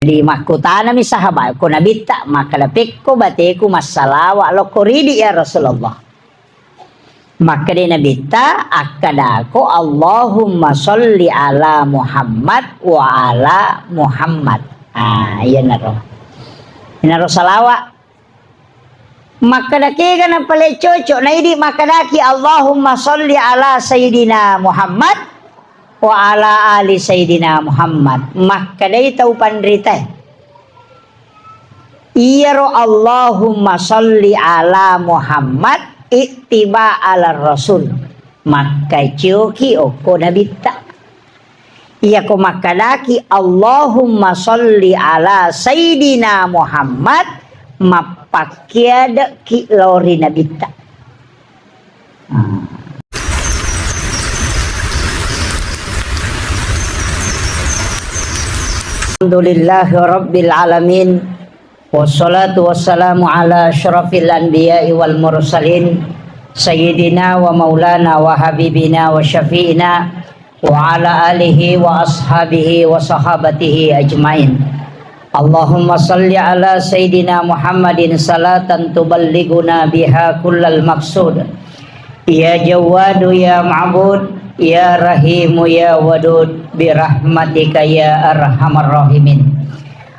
Di makutana mi sahabat ko nabita makalapik ko bati ko masalawa lo koridi ya Rasulullah. Maka di nabita akada ko Allahumma sholli ala Muhammad wa ala Muhammad. Iya naro. Naro salawa. Maka daki kana pale cocok na idi maka daki Allahumma sholli ala Sayyidina Muhammad wa ala ali Sayyidina Muhammad. Maka day tau pandrita iyaro Allahumma sholli ala Muhammad ittiba ala Rasul. Maka cioki oko nabita iya ko makadaki Allahumma sholli ala Sayyidina Muhammad mapakiada ki lori nabita. Alhamdulillahi rabbil alamin wassalatu wassalamu ala asyrafil anbiya'i wal mursalin sayyidina wa maulana wa habibina wa syafi'ina wa ala alihi wa ashabihi wa sahabatihi ajmain. Allahumma salli ala sayyidina Muhammadin salatan tuballighuna biha kullal maqsud. Ya Jawadu ya Ma'bud ya Rahimu ya Wadud birahmatika ya arhamar rahimin.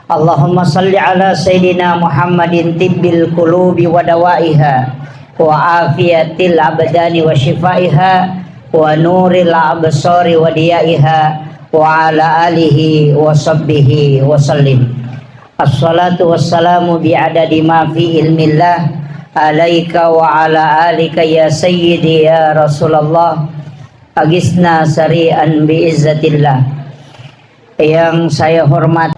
Allahumma salli ala Sayyidina Muhammadin tibbil qulubi wa dawaiha wa afiyatil abdani wa shifaiha wa nuril absari wa diyaiha wa ala alihi wa sahbihi wa sallim. Assalatu wassalamu bi'adadi ma fi ilmillah alaika wa ala alika ya sayyidi ya Rasulullah agisna sari'an biizzatillah. Yang saya hormat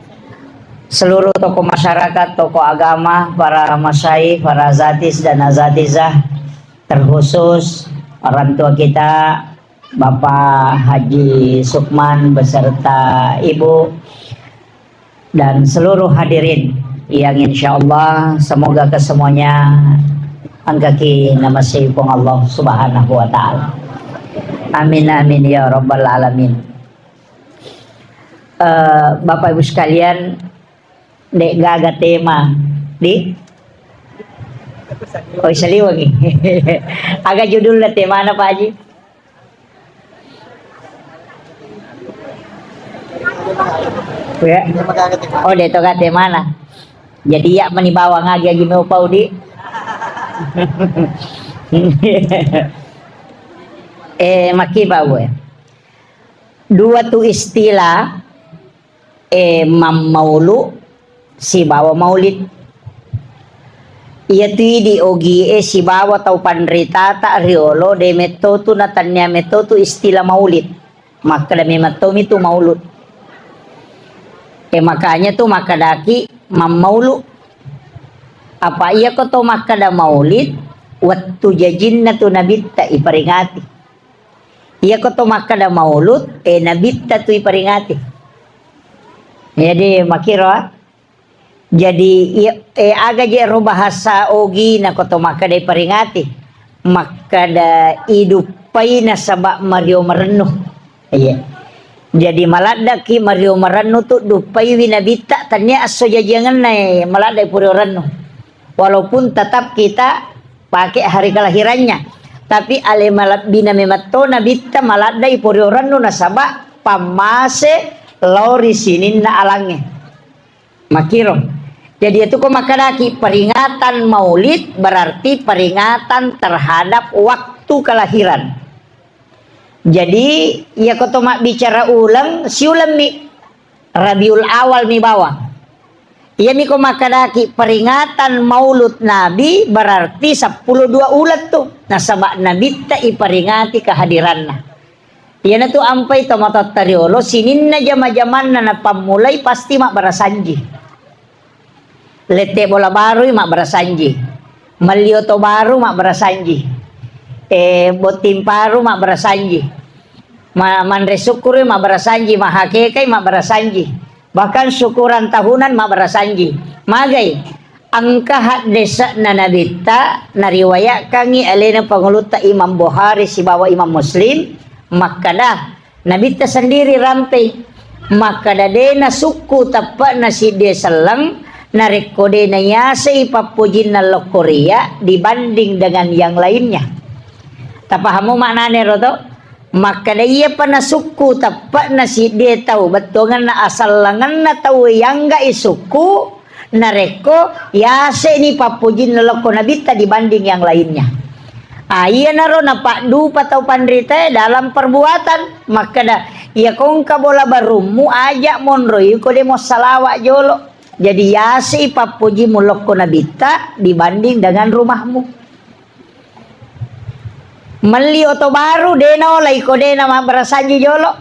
seluruh tokoh masyarakat, tokoh agama, para masyayikh, para zatis dan azatizah, terkhusus orang tua kita Bapak Haji Sukman beserta Ibu dan seluruh hadirin yang insyaallah semoga kesemuanya angkaki nama sipong Allah subhanahu wa ta'ala. Amin amin ya rabbal alamin. Bapak Ibu sekalian, dek gaga tema di saliwangi. Agak judul lah tema apa Pak Haji? Ya. Oh dek toga tema na. Jadi ya manibawa ngagi agi mau pau di. Makibawe dua tu istilah maulu si bawa maulid iya tu di ogi si bawa tau pandrita tak riolo de meto tu natanya meto tu istilah maulid maka demi meto itu maulud makanya tu maka daki maulu apa iya ko to maka da maulid waktu jajinna tu nabita iperingati. Iya ko to makada maulud nabita tu iperingati. Jadi makiro jadi aga je ro bahasa ogi na ko to makada iperingati. Makada idupai na sabak Mario merenuh. Iya. Jadi malada ki Mario merenuh tu dupai winabita tanya aso jajangan nai malada puri renuh. Walaupun tetap kita pakai hari kelahirannya. Tapi ale malat bina memato nabita malada ipori orang nu nasaba pamase lori sinin na alangnya makiro. Jadi itu kok makadaki peringatan maulid berarti peringatan terhadap waktu kelahiran. Jadi ya kau mak bicara ulang si ulang mi Rabiul Awal mi bawah. Iya miko makadaki peringatan maulud Nabi berarti 12 ulat tuh. Nah sabak Nabi tak iperingati kehadiranna. Iya na tuh ampai tomatot tariolo sinin na jama-jaman na pamulai pasti mak barasanji. Lete bola baru mak barasanji. Malioto baru mak barasanji. Botim paru mak barasanji. Mandre syukur mak barasanji, mahakekai mak barasanji. Bahkan syukuran tahunan mak barasanji. Magai angka desa na nabita nariwaya kangi alena panguluta Imam Bukhari si bawa Imam Muslim makkadah nabita sendiri rantai maka dadena suku tapak nasi dia selang narekode na yasay papujin na lokoria dibanding dengan yang lainnya. Tapaham mo maknanya roto? Maka dia pa na suku tapak nasi dia tahu betungan na asalangan na tahu yang ga isuku nareko yasay ni papujin na loko nabita dibanding yang lainnya. Iya naro na pakdu patau pandrita dalam perbuatan maka dah iya kong kabola barumu ajak monroy ko de mo salawat jolo jadi yasi papuji mulok ko nabita dibanding dengan rumahmu meli oto baru deno lai ko dena ma barasanji jolo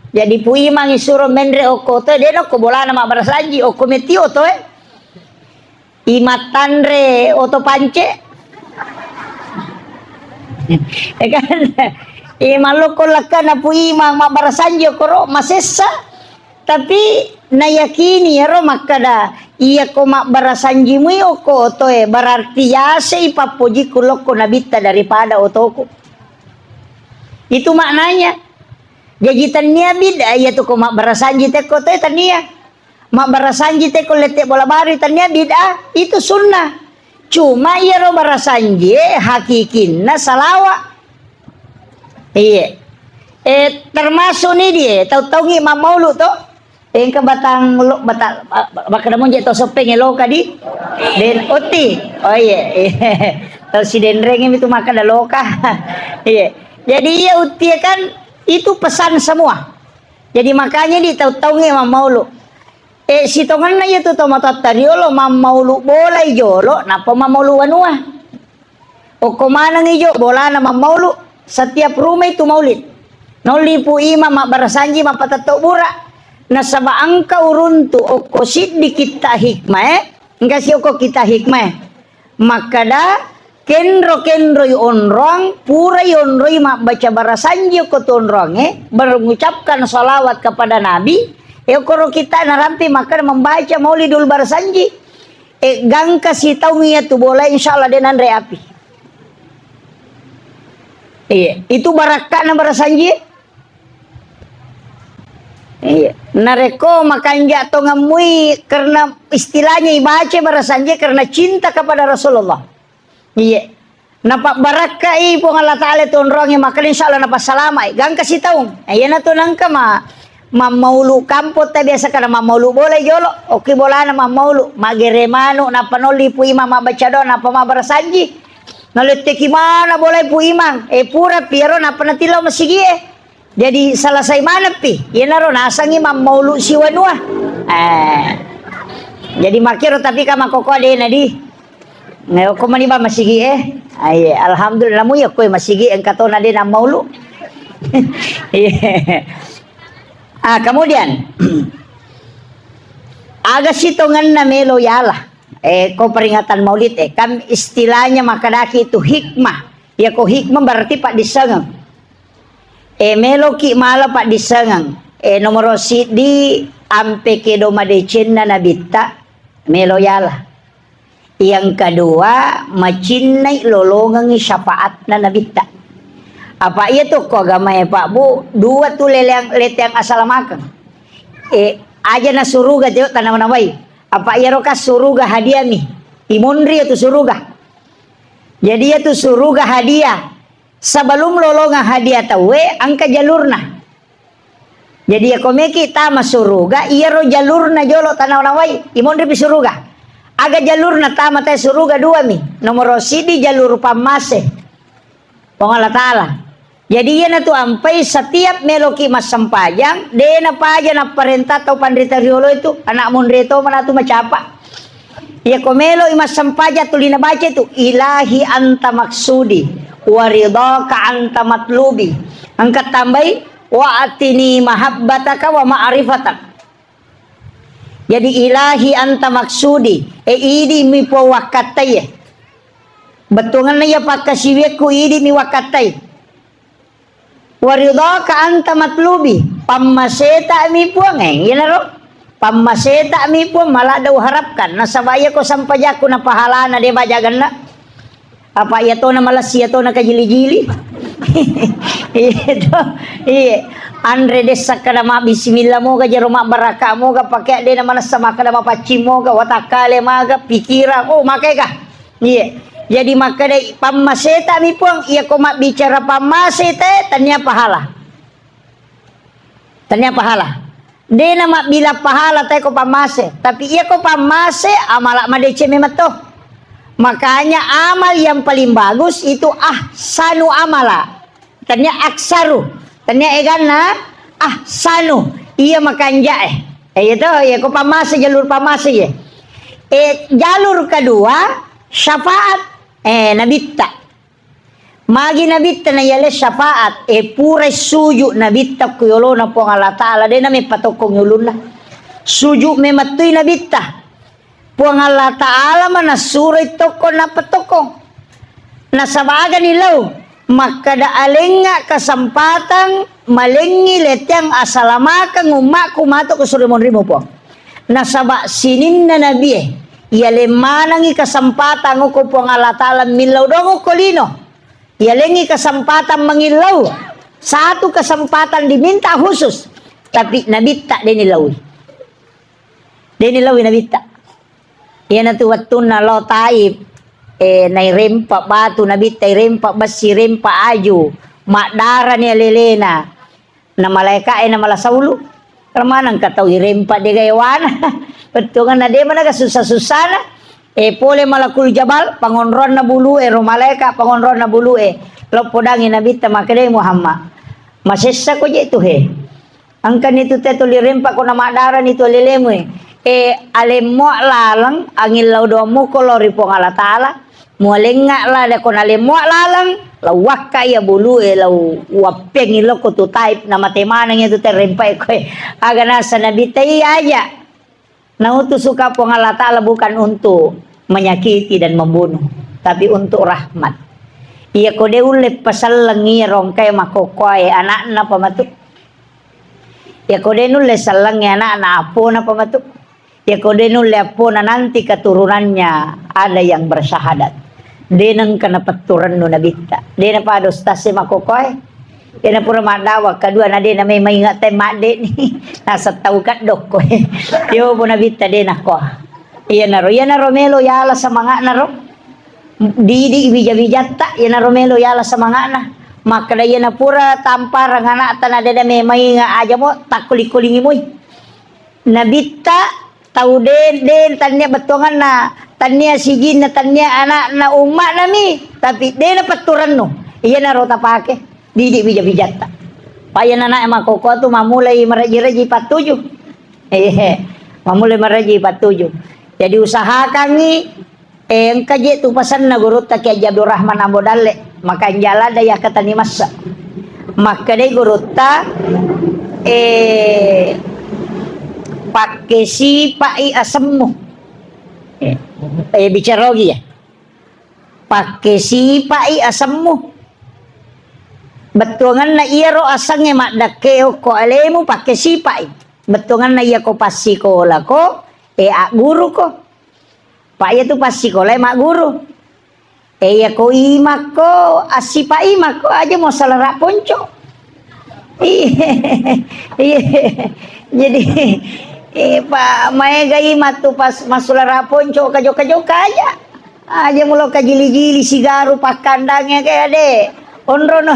jadi pui mangi suro mendre oko to deno ko bola na ma barasanji oko meti oto imatanre oto pance kan maloko laka na po imang mabarasanjo koro masesa tapi nayakini ro makada iya ko mabarasanji mo ko to berarti yase ipapuji kuloko nabita daripada otoko itu maknanya jadi tania bida iya to ko mabarasanji te ko to tania mabarasanji te ko lete bola bari tania bida itu sunnah. Cuma iya ro barasanji hakikinna salawa. Iya. Termasuk nih dia, tahu ngi maulu to. Engka batang lo batal bakada monje to sopeng elo kadi. Den oti. Oh iya. Tahu si denreng itu makan da loka. Iya. Jadi iya uti kan itu pesan semua. Jadi makanya di tahu ngi maulu. Si tongan na itu tomata tariolo mamaulu bola ijolo napa mamaulu wanua o komana ngijo bola na mamaulu setiap rumah itu maulid nolipu ima mak barasanji mak patato bura nasaba angka uruntu o kosid di kita hikmah enggak si oko kita hikmah makada kenro onrong pura onroi mak baca barasanji ko tonronge mengucapkan salawat kepada nabi koro kita narampi maka membaca maulidul barasanji gang kasih tahu niat tu bola insyaallah denan reapi iya itu barakah na barasanji iya nareko makanya to ngamui karena istilahnya ibaca barasanji karena cinta kepada Rasulullah iya napa barakah po Allah taala tonrongi maka insyaallah napa salama gang kasih tahu iya na to nangka mamaulu kampot ta biasa kana mamaulu boleh jolo oke bola na mamaulu mageremano na panoli pu imam baca do na pamabarasanji nalete kimana boleh pu imang pura piero na panatilo masigi jadi selesai mana pi ya naro nasangi mamaulu siwanua jadi makiro tapi kama koko ade nadi ngeo ko mani ba masigi ay alhamdulillah mu ya ko masigi engkato na de na maulu kemudian agak sitongan na melo yala ko peringatan maulid kan istilahnya makadaki itu hikmah ya ko hikmah berarti pak disengang melo ki mala pak disengang nomor sidi ampe ke doma decen na nabita melo yala yang kedua macinai lolongan syafaat na nabita apa iya tuh kok agama ya Pak Bu dua tuh lete yang asal makan aja na suruga jauh tanam nawai apa iya roka suruga hadiah nih imundri itu suruga jadi itu suruga hadiah sebelum lolongan hadiah tahu angka jalurna jadi ya komeki tama suruga iya ro jalurna jolo tanam nawai imundri suruga aga jalurna tama teh suruga dua nih nomor sidi jalur pamase Allah taala. Jadi ya tu ampai setiap meloki mas sempajang dena paja na parenta atau pandrita riolo itu anak munreto mana tu macapa. Ya komelo imas sempaja tulina baca itu ilahi anta maksudi waridaka anta matlubi. Angkat tambahi wa atini mahabbataka wa ma'rifatak. Jadi ilahi anta maksudi idi mi po wakatai. Betungan na ya pakasiweku idi mi wakatai. Waridaka anta matlubi pammaseta mi puang ginaro pammaseta mi puang malah daw harapkan nasabaya ko sampajaku na pahala na de bajagan na apa ya to na malasya to na kajili-jili itu iya Andre desa kada ma bismillah moga jaro ma baraka moga pakai de nama sama kada ma paci moga watakale maga pikira oh makai kah iya jadi maka de pamaseta mi puang iya ko mak bicara pamasete tanya pahala de nama bila pahala tay ko pamase tapi iya ko pamase amala madece memato makanya amal yang paling bagus itu ahsanu amala tanya aksaru tanya egana ahsanu iya makanja itu ya ko pamase jalur pamase ya jalur kedua syafaat nabitta magi nabitta na yale syafaat pure suju nabitta kuyolo na po Allah taala de na may patokong yulun na suju me matuy nabitta po Allah taala man nasuray toko na patokong nasabagan nilaw makada alenga kesempatan malengi letyang asalamakang umak kumato kusurimon rimo po nasaba sinin na nabi yale manangi kesempatan ko po ang Allah taala milaw dong kolino yalengi kesempatan mengilaw satu kesempatan diminta khusus tapi nabitta denilawi nabitta yan na tuwatun na lo taib nairempa batu nabitta irempa basi rempa aju makdara ni lelena na malaika na malasawlo ramanang kataw irempa de gayawana betungan na de mana susah-susah na pole malakul jabal pangonron na bulu ro malaika pangonron na bulu lo podang nabitta makade Muhammad masessa ko je tu angkan itu te tolirempa ko na makdara ni to lelemu alemo lalang angin laudomu kolori po Allah taala mualenga la da kon alemo lalang lawaka ya bulu law wapeng ilo ko tu type na matemanang itu terempai ko aga nasa nabita aja na utus suka po Allah taala bukan untuk menyakiti dan membunuh tapi untuk rahmat iya ko de ulle pasal langi rongkai makokoy anak na pamatuk ya ko de nulle salang anak na apo na pamatuk ya ko de nulle apo na nanti keturunannya ada yang bersyahadat denang kana paturan no nabitta dena pados tase makokoy dena pura madawa kadua na dena may maingat tay made ni nasa tawkat dok ko yo po nabitta dena ko iya na ro melo yala sa mga na ro didi bija-bijatta iya na ro melo yala sa mga na makada iya na pura tampar ang anak na dena may mainga aja mo takuli-kulingi mo nabitta tau den tanya betongan na tanya sigin na tanya anak na umat nami tapi de na paturan no iya na rota pake didi bija-bijata payan anak makoko tu mamulai meraji-raji patuju mamulai meraji patuju jadi usahakan ni engkaje tu pasan na guru ta Ki Abdur Rahman Ambodale maka jala daya kata ni masa maka de guru ta pakai si pai asemmu bicara lagi ya pakai si pai asemmu betungan na iya ro asangnya mak dakeo ko alemu pakai si pai betungan na iya ko pasi ko lako guru ko pai itu pasi ko mak guru iya ko imak ko asipa imak ko aja mau salah ponco iya jadi Pak mae gai matu pas masula rapon cok kajo kaya aja mulo kajili-jili sigaru pak kandangnya kayak ade onrono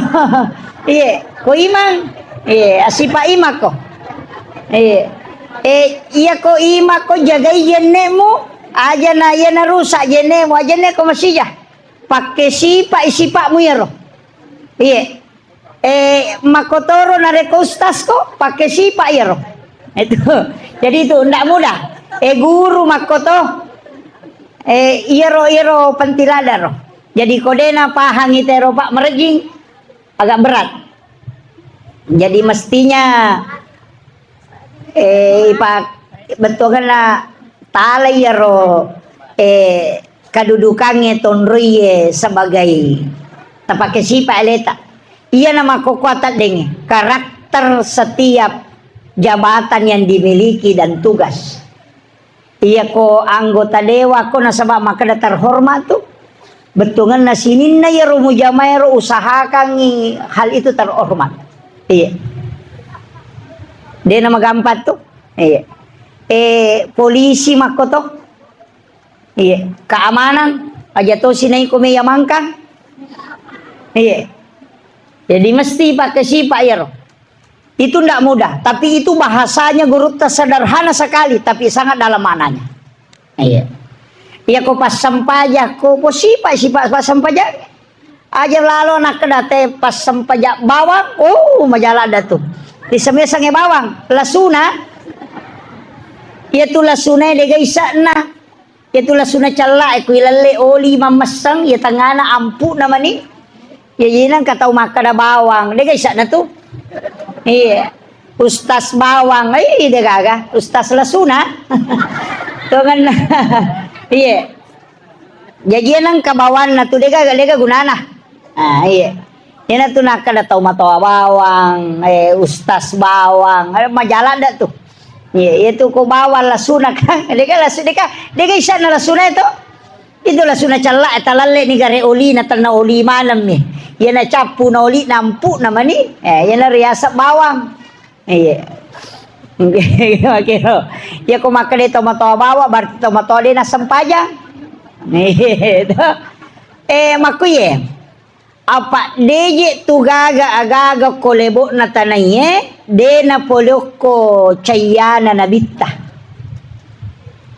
iya ko imang iya asipa imak ko iya ko imak ko jagai jenemu aja na iya na rusak jenemu aja ne ko masih pakai sipa mu ya ro iya makotoro na rekustas ko pakai sipa ya ro itu jadi itu ndak mudah guru makoto iro pentilada ro jadi kodena pahang itero pak merejing agak berat jadi mestinya pak bentukan na tala iro kedudukannya tonroye sebagai tapake sipa eleta iya nama kekuatan denge karakter setiap jabatan yang dimiliki dan tugas iya ko anggota dewa ko nasaba makada terhormat tuh betungan na sinin na ya rumu jamaero usahakan hal itu terhormat iya Dia nama gampat tuh. Iya. Polisi mako to. Iya. Keamanan. Aja to sinay ko may yamangkang. Iya. Jadi mesti pakai sifat ya roh. Itu tidak mudah. Tapi itu bahasanya guru sederhana sekali. Tapi sangat dalam maknanya. Iya. Ya ko pas sampaja ko po sifat pas sampaja. Aja lalu nak kedate pas sampaja bawang. Oh majalah ada tuh. Di semesangnya bawang. Lasuna. Itu lasuna de gaisa na. Itu lasuna cala. Ku ilale oli mamasang. Ya tangana ampu nama ni. Ya yinang katau makada bawang. De gaisa na tuh. Iya. Ustaz bawang. Ay de gaga. Ustaz lasuna. Tuh kan. Iya. Jadi nang kabawan na tu dega gunana. Ah iya. Ina tu nak kada tau matawa bawang, ustaz bawang, majalah dah tu. Iya, itu ko bawang lasuna kan. Dega isa na lasuna itu. Itu lasuna cala talalle ni gare oli na talna oli malam ni. Ya na capu na oli nampu nama ni. Ya na riasa bawang. Iya. Kira ya ko makade tomato bawa berarti tomato dia na sampajang. Itu. Makuye. Apa deje tu gaga kolebo na tanaye de na poloko cayana nabita.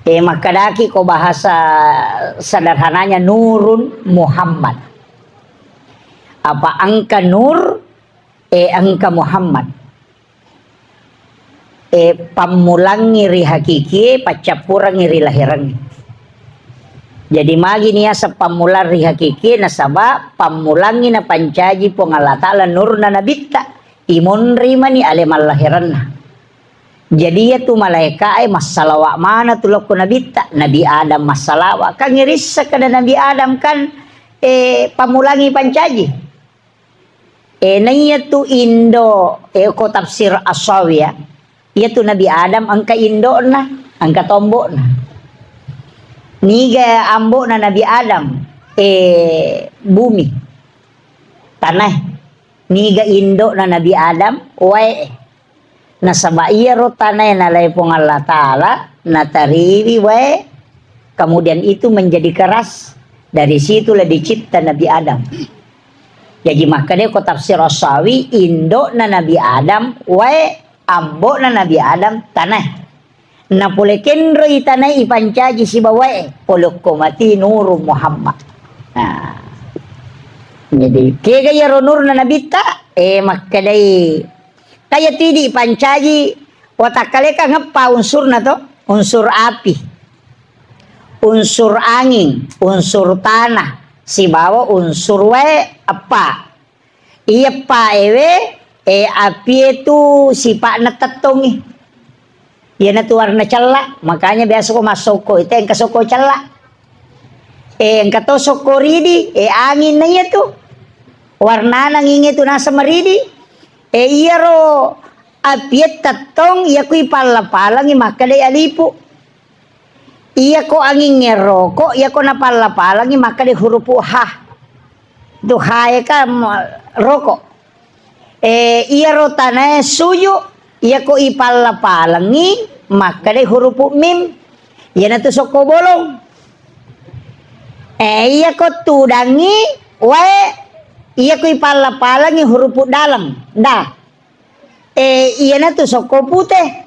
Makadaki ko bahasa sederhananya Nurun Muhammad. Apa angka Nur angka Muhammad. Pamulang ngiri hakiki pacapurang ngiri lahiran. Jadi magi niya sa pamulang ri hakiki nasaba pamulangi na pancaji pongalatala nur na nabita imon rima ni alemal lahiran na. Jadi ya tu malaika ay masalawa mana tulok ko nabita Nabi Adam masalawa kang ngiris sa kada Nabi Adam kan pamulangi pancaji. Naiya tu Indo ko tafsir Asawiya. Iya tu Nabi Adam angka Indo na angka tombo na. Niga ambo na Nabi Adam bumi tanah niga Indo na Nabi Adam wae nasaba iya ro tanah na lay pong Allah Ta'ala natariwi wae kemudian itu menjadi keras dari situlah dicipta Nabi Adam. Jadi makanya ko tafsir Asawi Indo na Nabi Adam wae ambo na Nabi Adam tanah na pulekin ro itanay ipancaji si bawae polok ko mati Nur Muhammad. Nah, jadi kaya gaya ro nur na nabita makadai kaya tidi ipancaji watakale ka ngapa unsur na to unsur api unsur angin unsur tanah si bawa unsur wae apa iya pa ewe api itu sifat na tatongi. Yan na tu warna cala, makanya biasa ko masuk ko ito yang kasoko cala. Yang katosok ko ridi, angin na iya tu. Warna nang ingi tu nasa maridi. Iya ro apiet tatong iya ko ipalapalang makada alipu. Iya ko angin ngeroko, iya ko napalapalang makada hurupu ha. Tu ha ka roko. Iya ro tanay suyo. Iya ko ipalapalangi maka deh huruf mim ya na tusok ko bolong iya ko tudangi wae iya ko ipalapalangi huruf dalam da iya na tusok ko putih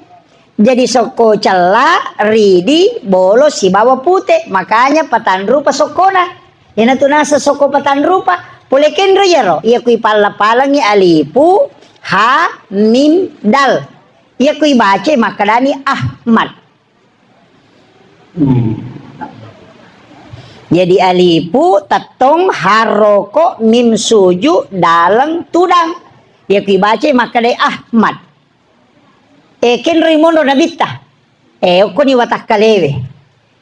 jadi soko cela ridi bolo si bawa putih makanya patan rupa sokona ya na tunasa soko patan rupa pulekin ro ya ro iya ko ipalapalangi alipu ha mim dal iya ko ibaca makadani Ahmad. Jadi alipu tatong haroko mim suju dalang tudang iya ko ibaca makadai Ahmad. Ken rimondo nabita ko ni watak kalewe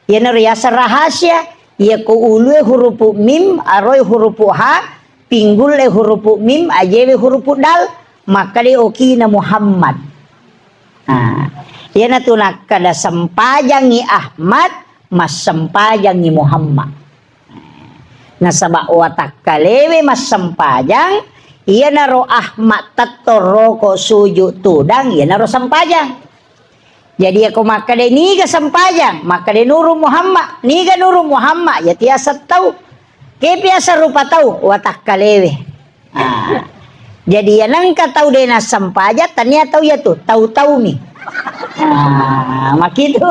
iya na riasa rahasia iya ko ulue hurupu mim aroy hurupu ha pinggul hurupu mim ajewe hurupu dal makadai oki na Muhammad. Yan na tunak kada sampajang ni Ahmad mas sampajang ni Muhammad. Nasaba watak kalewe mas sampajang Iya naro Ahmad tatoro ko sujud tudang, iya naro sampajang. Jadi aku maka de ni ga sampajang, maka de nuru Muhammad, ni ga nuru Muhammad, ya tiasa tahu. Ke biasa rupa tahu watak kalewe. Jadi yang nang tahu de na sampaja, tanya tahu ya tuh, tahu-tahu mi. Makitu,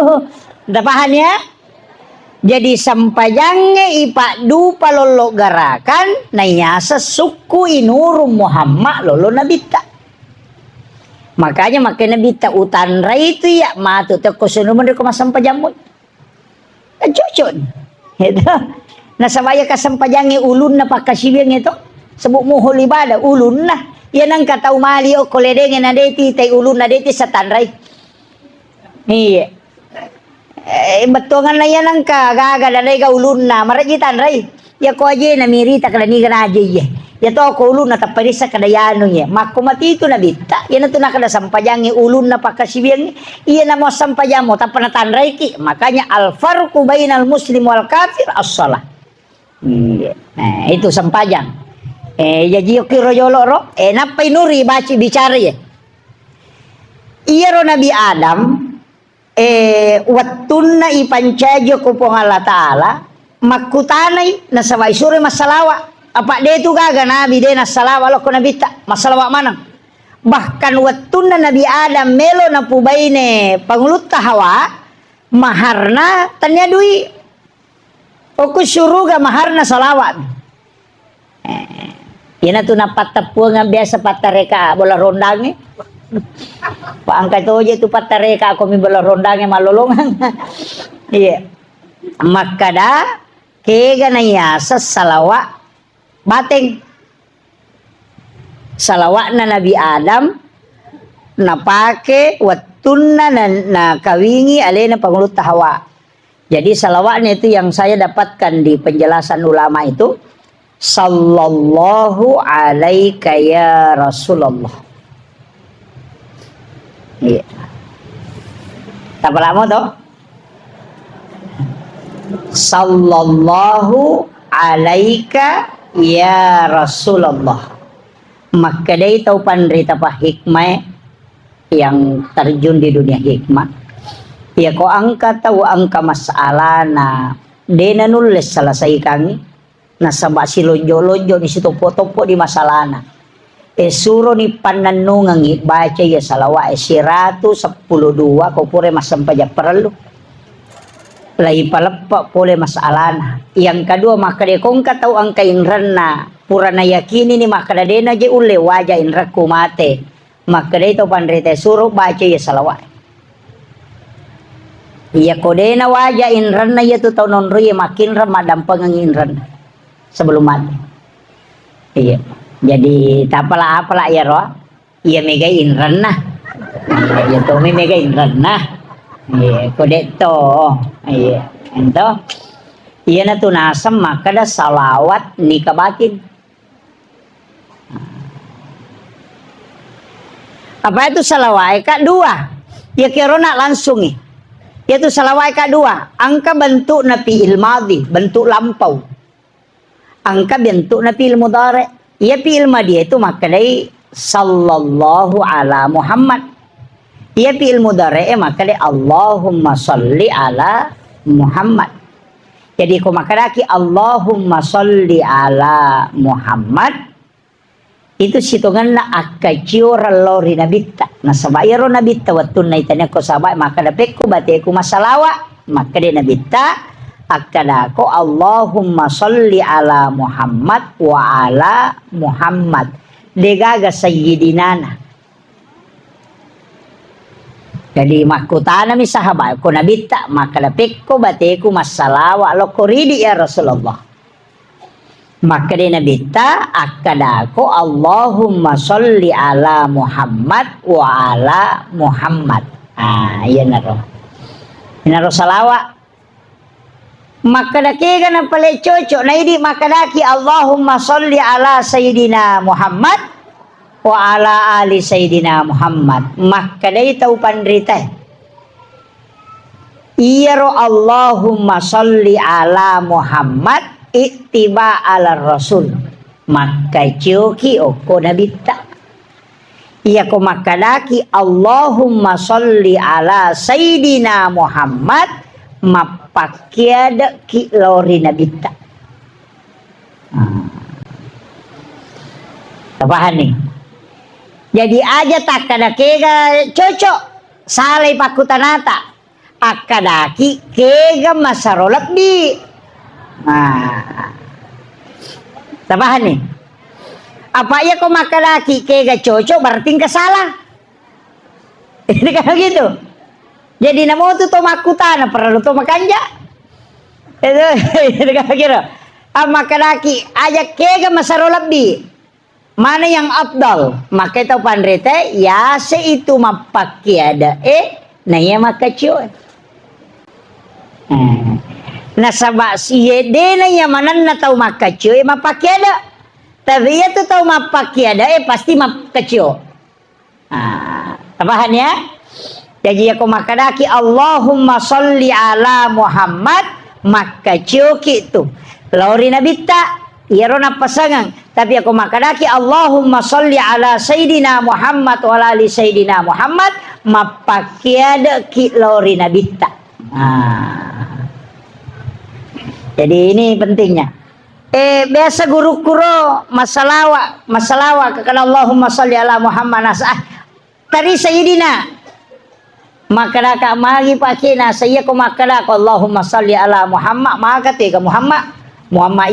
dapahan ya? Jadi sampajangnya ipak du palolo garakan, nayasa suku inuru Muhammad lolo nabita. Makanya makin nabita utanra itu ya matu teko sunuman ko masampajamon. Cucun. Itu. Nasabaya ka sampajangi ulun na pakasibiyang ito. Sebut muhul ibadah ulun na. Yan ang katau mali o koledenge na deti tay ulun na deti sa tanray. Iya. Betongan na yan ang kagaga na ka ulun na maraji tanray. Ya ko aje na mirita kada ni kana aje ye. Ya to ko ulun na taparisa kada yano ye. Makumati ito na bita. Yan na na kada sampajangi ulun na pakasibiyang. Iya na mo sampajang mo tapan na tanray ki. Makanya al farqu bainal muslim wal kafir as-shalah. Nah, itu sampajang. Jadi kiro yolo ro. Napay nuri baci bicara ye. Iya ro Nabi Adam. Wattuna ipancajo ko po Allah Ta'ala. Makutanay na sabay suri masalawa. Apa dia itu gaga Nabi dia nasalawa lo ko nabita. Masalawa mana? Bahkan wattuna Nabi Adam melo na pubaine pangulut Hawa. Maharna tanya dui. Oku suruga maharna salawat. Yan tu na patapuang nga biasa patareka bola rondangi. Paangkat to je tu patareka ako mi bola rondangi malolongan. Iya. Makada kega na yasa salawa bateng. Salawat na Nabi Adam napake watunna na kawingi alena pangulut Hawa. Jadi salawatnya itu yang saya dapatkan di penjelasan ulama itu sallallahu alaika ya Rasulullah. Iya. Tak lama toh? Sallallahu alaika ya Rasulullah. Maka dia tahu pandrita apa hikmah yang terjun di dunia hikmah. Ya ko angka tahu angka masalah na dena nulis selesai kami nasaba si lonjo-lonjo ni si topo-topo di masalah na suro ni pananungang baca ya salawa 112 ko pure masampaja perlu lai palepa pole masalah na yang kedua maka dia kong tahu angka inran na purana yakini ni maka dena je ule wajah inra kumate maka dia itu pandrita suruh baca ya salawa. Iya kode na wajah inran na iya tu tau nonro iya makin ramadam penganginran sebelum mati. Iya. Jadi tapala apalah ya roh. Iya mega inran nah. Iya tu mega inran nah. Iya kode to. Iya. Ento. Iya na tu nasam maka da salawat nikabatin. Apa itu salawat? Kak dua. Ya kira nak langsung nih. Yaitu salawat kedua, angka bentuk na fi'il madhi, bentuk lampau. Angka bentuk na fi'il mudhari. Ya fi'il madhi itu maka dari sallallahu ala Muhammad. Ya fi'il mudhari maka dari Allahumma salli ala Muhammad. Jadi ko makaraki Allahumma salli ala Muhammad. Itu situngan na akaciora lori nabita na sabayaro nabita watun na itanya ko sabay maka dapek ko bate ko masalawa maka de nabita akada ko Allahumma salli ala Muhammad wa ala Muhammad degaga sayyidinana. Jadi makutana mi sahabat ko nabita maka dapek ko bate ko masalawa lo koridi ya Rasulullah. Maka dia nabita akadako Allahumma sholli ala Muhammad wa ala Muhammad. Iya naro. Naro salawa. Maka daki kana pale cocok na idi maka daki Allahumma sholli ala Sayyidina Muhammad wa ala ali Sayyidina Muhammad. Maka dia tahu pandrita. Iya ro Allahumma sholli ala Muhammad ittiba ala Rasul. maka cuki oko nabita. Iya ko makadaki Allahumma sholli ala Sayyidina Muhammad mapakyada ki lori nabita. Tapahan nih. Jadi aja tak kada kega cocok salay pakutanata. Akadaki kega masarolak di. Tapahan nih. Apa ya kau makadaki kega cocok berarti kesalah. Ini kan gitu. Jadi namo tu makutana perlu to makanja. Itu kan gitu. Makadaki aja kega masarolak di. Mana yang abdal? Maka itu pandrete ya se itu mapakiada na ya makacio. Na sabak siye de na ya manan na tau makacio mapakiada. Tapi ya tu tau mapakiada pasti makacio. Tabahan ya. Jadi aku makadaki Allahumma sholli ala Muhammad makacio gitu. Lauri nabita iya rona pasangan, tapi aku makadaki Allahumma sholli ala Sayyidina Muhammad wa ala ali Sayyidina Muhammad mapakiada ki lori nabita. Jadi ini pentingnya. Biasa guru kuro masalawa kakana Allahumma sholli ala Muhammad nasah. Tadi Sayyidina makadaka magi pakina saya ko makadaka Allahumma sholli ala Muhammad maka tiga Muhammad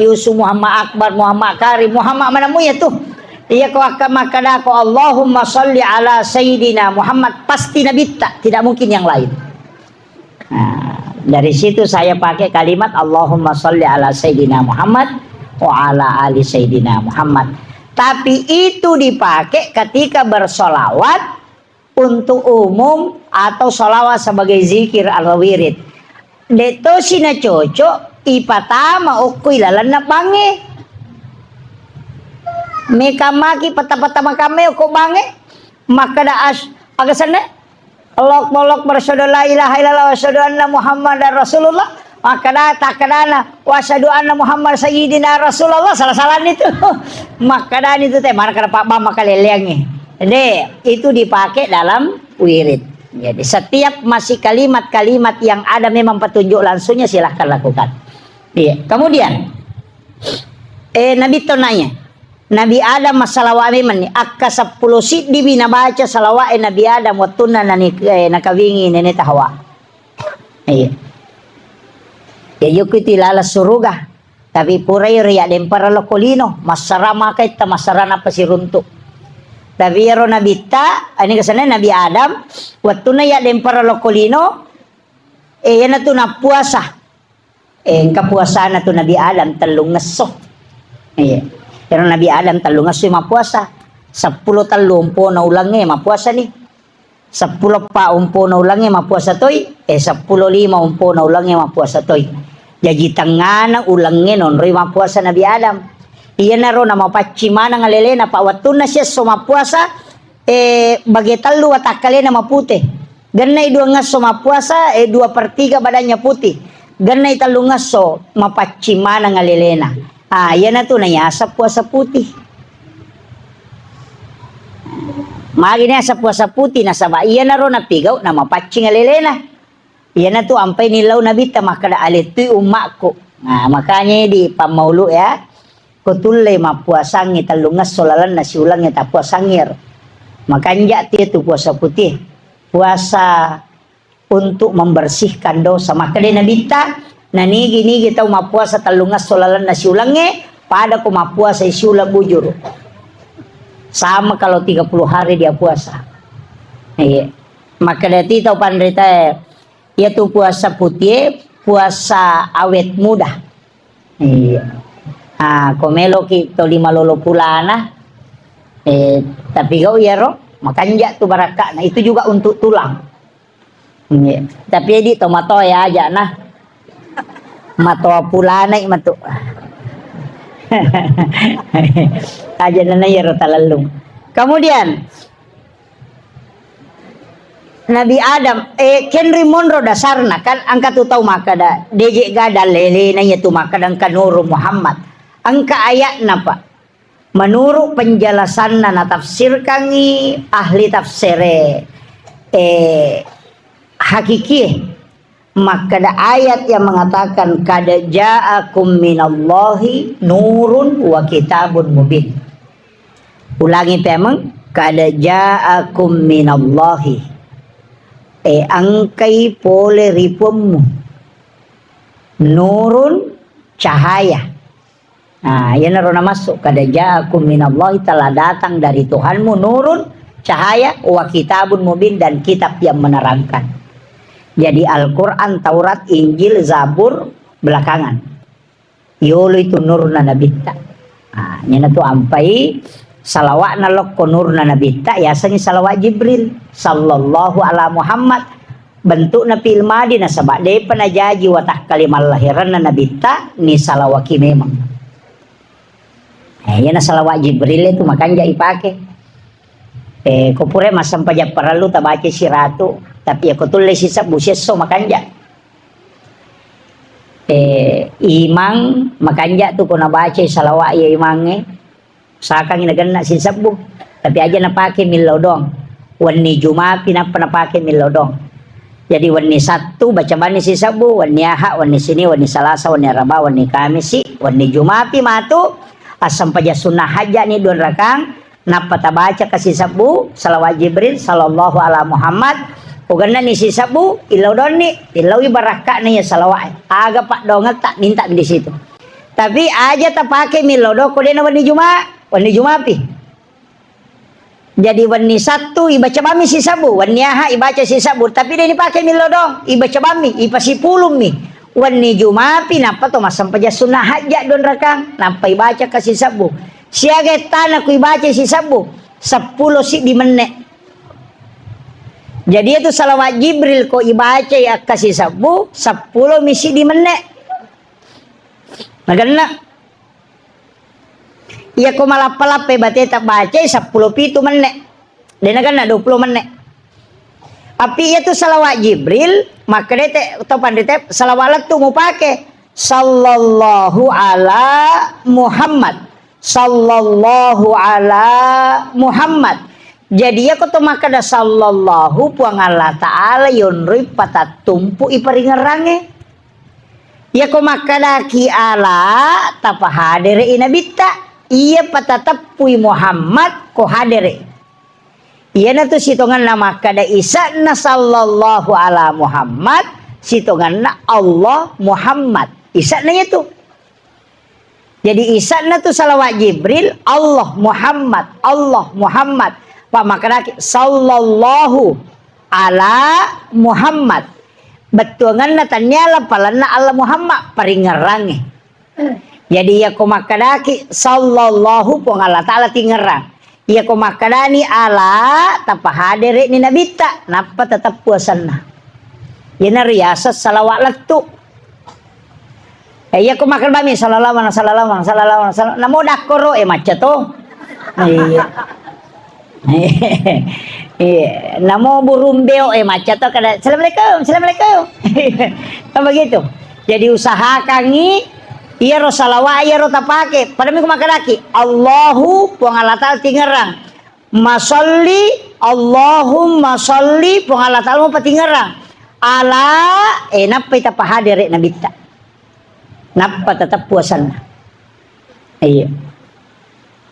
Yusuf, Muhammad Akbar, Muhammad Karim, Muhammad mana mu ya tuh? Iya kau akan makadako Allahumma sholli ala Sayyidina Muhammad pasti nabita, tidak mungkin yang lain. Dari situ saya pakai kalimat Allahumma sholli ala Sayyidina Muhammad wa ala ali Sayyidina Muhammad. Tapi itu dipakai ketika bersolawat untuk umum atau solawat sebagai zikir al-wirid. Deto sina cocok ipatama okoy lalan na bange. Mekamaki patapatama kami oko bange. Maka daas agasan na Allah molok bersadu la ilaha illallah wa syadu anna Muhammadar Rasulullah. Maka da takadana wa syadu anna Muhammad sayyidina Rasulullah salah-salah itu. Maka da itu teh mana kada Pak Bama kaleleange. Itu dipakai dalam wirid. Jadi setiap masih kalimat-kalimat yang ada memang petunjuk langsungnya silahkan lakukan. Iya. Kemudian Nabi itu nanya, Nabi Adam masalah memang akka 10 siddi bina baca salawat Nabi Adam watuna nakawingi nenek Hawa. Iya. Ya yukuti lala suruga tapi purai riya dempara lokolino masarama kay tamasarana pasiruntuk. Tapi ya Nabi ta ini kesana Nabi Adam watuna ya dempara lokolino yana tu na puasa. Kapuasaan na to Nabi Adam talong ngaso. Pero Nabi Adam talong ngaso mapuasa. 10 talumpo na ulange mapuasa ni. 10 pa umpo na ulange mapuasa toy. 10 lima umpo na ulange mapuasa toy. Jadi tanga na ulange non roy mapuasa Nabi Adam. Iya na ro na mapachimana nga lele na pawatun na siya so mapuasa. Bagetalu atakale na mapute. Ganay 2 ngaso mapuasa 2/3 badannya putih. Ganay talungaso mapachimana nga lelena. Yan na to nayasa puasa putih. Magi na sa puasa putih na saba. Iyan na ro napigaw na mapachi nga lelena. Iyan na to ampay nilaw na bita makada alitoy umak ko. Makanya di pamaulu ya. Kutulay mapuasang italungas solalan na siulang itapuasangir. Makanya itu puasa putih. Puasa untuk membersihkan dosa. Maka dia nabita nanigi tahu mapuasa talungas solalan na siulangnya pada ko mapuasa siulang bujur. Sama kalau 30 hari dia puasa. Maka dia tahu pandrita yaitu puasa putih, puasa awet muda. Komelo kita 5 lolo pulana. Tapi kau ya roh, makanya tu baraka. Nah itu juga untuk tulang. Tapi di tomato ya aja nah mato pula naik matu aja nana ya rota lalu. Kemudian Nabi Adam Henry Monroe dasarna kan angka tu tahu maka da DJ gada lele nanya tu maka dan kanuru Muhammad angka ayat napa menurut penjelasan na tafsir kangi ahli tafsire hakiki, maka ada ayat yang mengatakan kada ja'akum minallahi nurun wa kitabun mubin. Ulangi temeng, kada ja'akum minallahi angkai pole ripummu nurun cahaya. Nah, ya narona masuk kada ja'akum minallahi, telah datang dari Tuhanmu nurun cahaya wa kitabun mubin, dan kitab yang menerangkan. Jadi Al-Quran, Taurat, Injil, Zabur belakangan. Yolo itu nurna nabita. Nah, nyana tu ampai salawat nalok ko nurna nabita, yasanya salawat Jibril sallallahu ala Muhammad. Bentuk na pilmadi na sabak de panajaji watah kalimal lahiran na nabita ni salawaki memang. Yana salawat Jibril itu makanya ipake. Kopure masam pajak perlu tabaca siratu, tapi aku tulis sisa buseso makanja. Imang makanja tu kena baca salawat ya imange. Sakang inaganna sisabu, tapi aja napake milodong. Wani Jumat pinapa napake milodong. Jadi wani Sabtu baca bani sisabu, wani Ahad, wani Sini, wani Salasa, wani Raba, wani Kamisi, wani Jumat matu asam pajak sunnah haja ni 2 rakang. Napa tabaca kasih sabu salawat Jibril sallallahu ala Muhammad ugana ni si sabu ilaudon ni ilawi baraka ni ya salawat aga pak dongat tak minta di situ, tapi aja tak pakai milodo kode na wani Jumat pi. Jadi wani Sabtu ibaca bami si sabu, wani Ahad ibaca si sabu, tapi dia ni pakai milodo ibaca bami ipasi pulum mi. Wani Jumat pi napa to masam paja sunnah hajat 2 rakang napa ibaca kasih sabu. Siaga tanah ku baca si sabu 10 si di menek. Jadi itu salawat Jibril ko ibaca ya kasih sabu 10 misi di menek. Nagana. Iya ko malapalape bate tak baca 10 pitu menek. Dan nagana 20 menek. Api itu salawat Jibril, maka dete atau pandete salawat tu mau pakai sallallahu ala Muhammad. Sallallahu ala Muhammad. Jadi ya kau maka ada sallallahu puang Allah Ta'ala yonri patatumpu iparingerange. Ya kau maka ada ki ala tapa hadere inabita. Iya patatapui Muhammad ko hadere. Iya na tu sitongan nama kada isa na sallallahu ala Muhammad, sitongan na Allah Muhammad. Isa na itu. Jadi isana tu salawat Jibril Allah Muhammad Pak makanaki sallallahu ala Muhammad betuangan na tanyala palana Allah Muhammad paringerange. Jadi ya ko makadaki sallallahu pong Allah Ta'ala tingerang. Ya ko makadani ala tapahadere ni nabita napa tetap puasanna. Yana riasat salawat latu. Iya ko makan bami sallallahu namo dakoro maca to. Iya namo burumbeo maca to kada assalamualaikum apa gitu. Jadi usaha kangi iya ro salawat iya ro tapake pada minggu makanaki Allahu puang Allah Ta'ala tingerang masolli Allahumma sholli puang Allah Ta'ala mau patingerang ala napa ita pahadere nabita. Napa tetap puasan. Iya.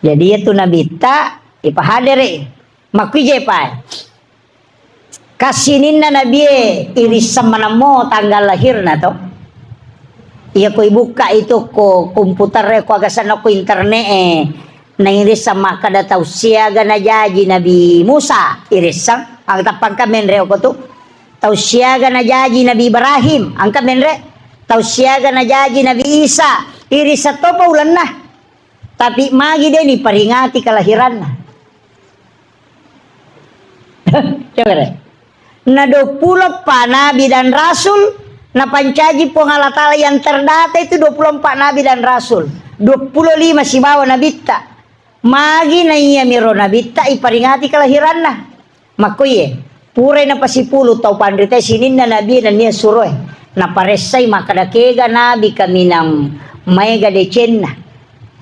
Jadi itu nabita ipahadere makuje pa. Kasinin na nabi iris sama namo tanggal lahir na to. Iya ko ibuka itu ko komputer ko agasan ko internet na iris sama kada tausiaga na jaji Nabi Musa iris sang ang tapang kamen reo ko to. Tausiaga na jaji Nabi Ibrahim ang kamen re. Tausiaga na jaji Nabi Isa iris sa to pa ulan na. Tapi magi din iparingati kalahiran na. Coba deh. Na 20 pa nabi dan rasul na pancaji po ng Allah Ta'ala yang terdata itu 24 nabi dan rasul. 25 si bawa nabita. Magi na iya miro nabita iparingati kalahiran na. Makuye. Puray na pasipulo tau pandrite sinin na nabi na niya suroy. Na paresay makadakega nabi kami ng may gadecen na.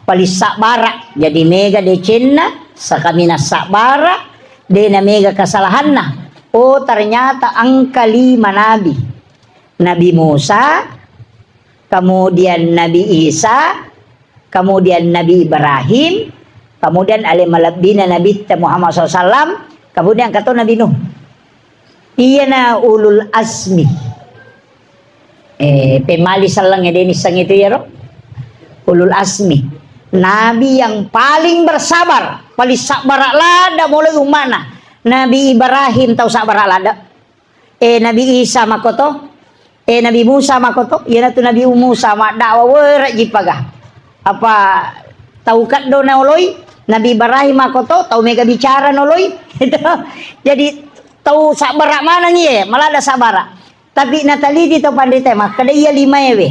palisabara jadi mega decenna sakamina sabara dena mega kesalahanna. Oh ternyata angka 5 nabi. Nabi Musa, kemudian Nabi Isa, kemudian Nabi Ibrahim, kemudian alimalabdina Nabi Muhammad SAW, kemudian kata Nabi Nuh. Iya na ulul azmi. Pemali salang edeni sang itu ya roh. Ulul azmi. Nabi yang paling bersabar, paling sabar lada mulai umana. Nabi Ibrahim tahu sabar lada. Nabi Isa makoto. Nabi Musa makoto. Ya tu Nabi Musa mak dakwa werak jipaga. Apa tahu kat do noloi? Nabi Ibrahim makoto tahu mega bicara noloi. Jadi tahu sabar mana nih? Malah ada sabar. Tapi natali di to pandita mah kada iya 5 ewe.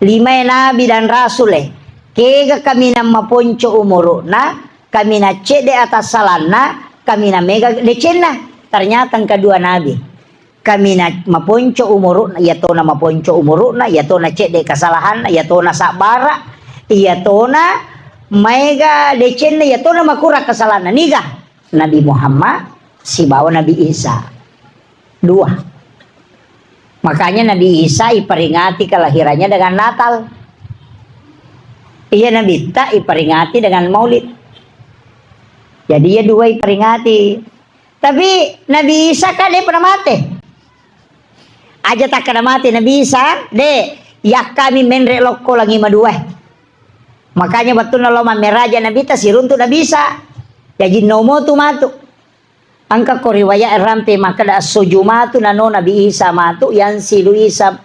5 nabi dan rasul kega kami na maponco umuruna, kami na cede atas salana, kami na mega lecena. Ternyata kedua nabi. Kami na maponco umuruna, ya to na maponco umuruna, ya to na cede kesalahan, ya to na sabara, ya to na mega lecena, ya to na makura kesalahan. Niga Nabi Muhammad si bawa Nabi Isa. 2. Makanya Nabi Isa iperingati kelahirannya dengan Natal. Iya Nabi tak iperingati dengan Maulid. Jadi ya 2 iperingati. Tapi Nabi Isa kan dia pernah mati. Aja tak kena mati Nabi Isa, ya kami menrek loko lagi madua. Makanya betul noloma meraja Nabi ta siruntu Nabi Isa. Jadi nomo tu matu. Angka ko riwayat rampe maka da sujumatu nano Nabi Isa matu yang silu Isa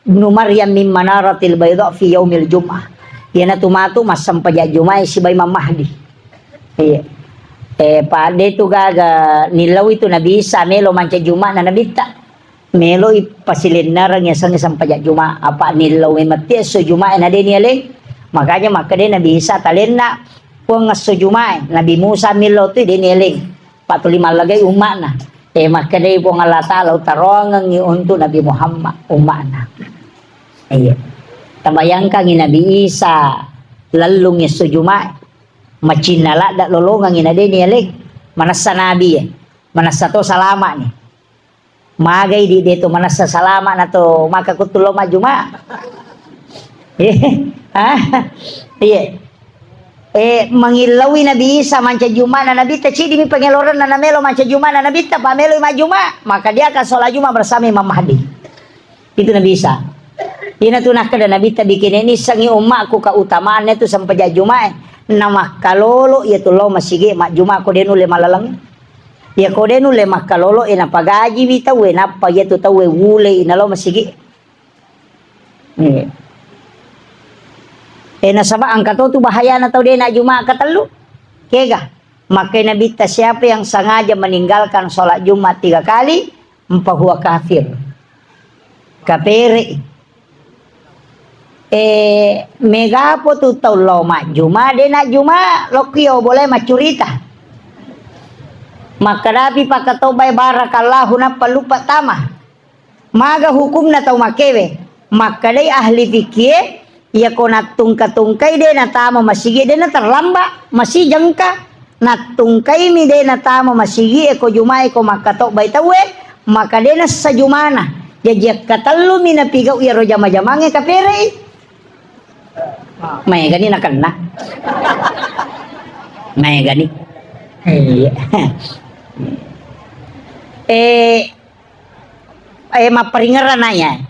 ibnu Maryam min manaratil bayda fi yaumil jum'ah. Yana tu matu masam pajak Jumat si Imam Mahdi. Iya. Pade tu gaga nilaw itu Nabi Isa melo manca Jumat na Nabi ta. Melo ipasilin narang ya sang pajak Jumat apa nilaw mati so Jumat na den yale. Makanya maka den Nabi Isa talenna pung so Jumat Nabi Musa melo tu den yale. 45 lagi umat na. Maka dia pun Allah Ta'ala utarongang untuk Nabi Muhammad umat na. Iya. Tabayangkan Nabi Isa lalung yesu Jumat. Macinala dak lolongang ina dia ni aleg. Manasa Nabi manasa to salama ni. Magay di dito manasa salama na to maka kutulo ma Jumat. Iya. Mangilawi Nabi Isa manca Jumat na Nabi ta cidi mi pangeloran na namelo manca Jumat na Nabi ta pamelo ma Jumat maka dia akan sholat Jumat bersama Imam Mahdi. Itu Nabi Isa. Ina tu nak kada Nabi ta bikin ini sangi umatku keutamaan itu sampai Jumat. Nama kalolo ya tu lo masige mak Jumat ko denu le malalang. Ya ko denu le mak kalolo ina pagaji bita we napa ya tu tawe wule ina lo masige. Nasaba angka tu bahaya na tau dia nak Jumat ketelu. Kega. Maka Nabi ta siapa yang sengaja meninggalkan sholat Jumat 3 kali, huwa kafir. Kapere. Megapo tu tau lo mak Jumat dia nak Jumat lokio boleh macurita. Maka Nabi pakatobay barakallahu na palupa tama. Maga hukum na tau makewe. Maka day ahli fikir ya ko natungka-tungkay din na tama masigi din na terlambat masih jangka natungkay mi din na tama masigi ko jumay ko makato bay tawe maka din na sa jumana jadi katalu mi na pigaw ya ro jama-jamange kapere may gani na kana may gani maparingaran na yan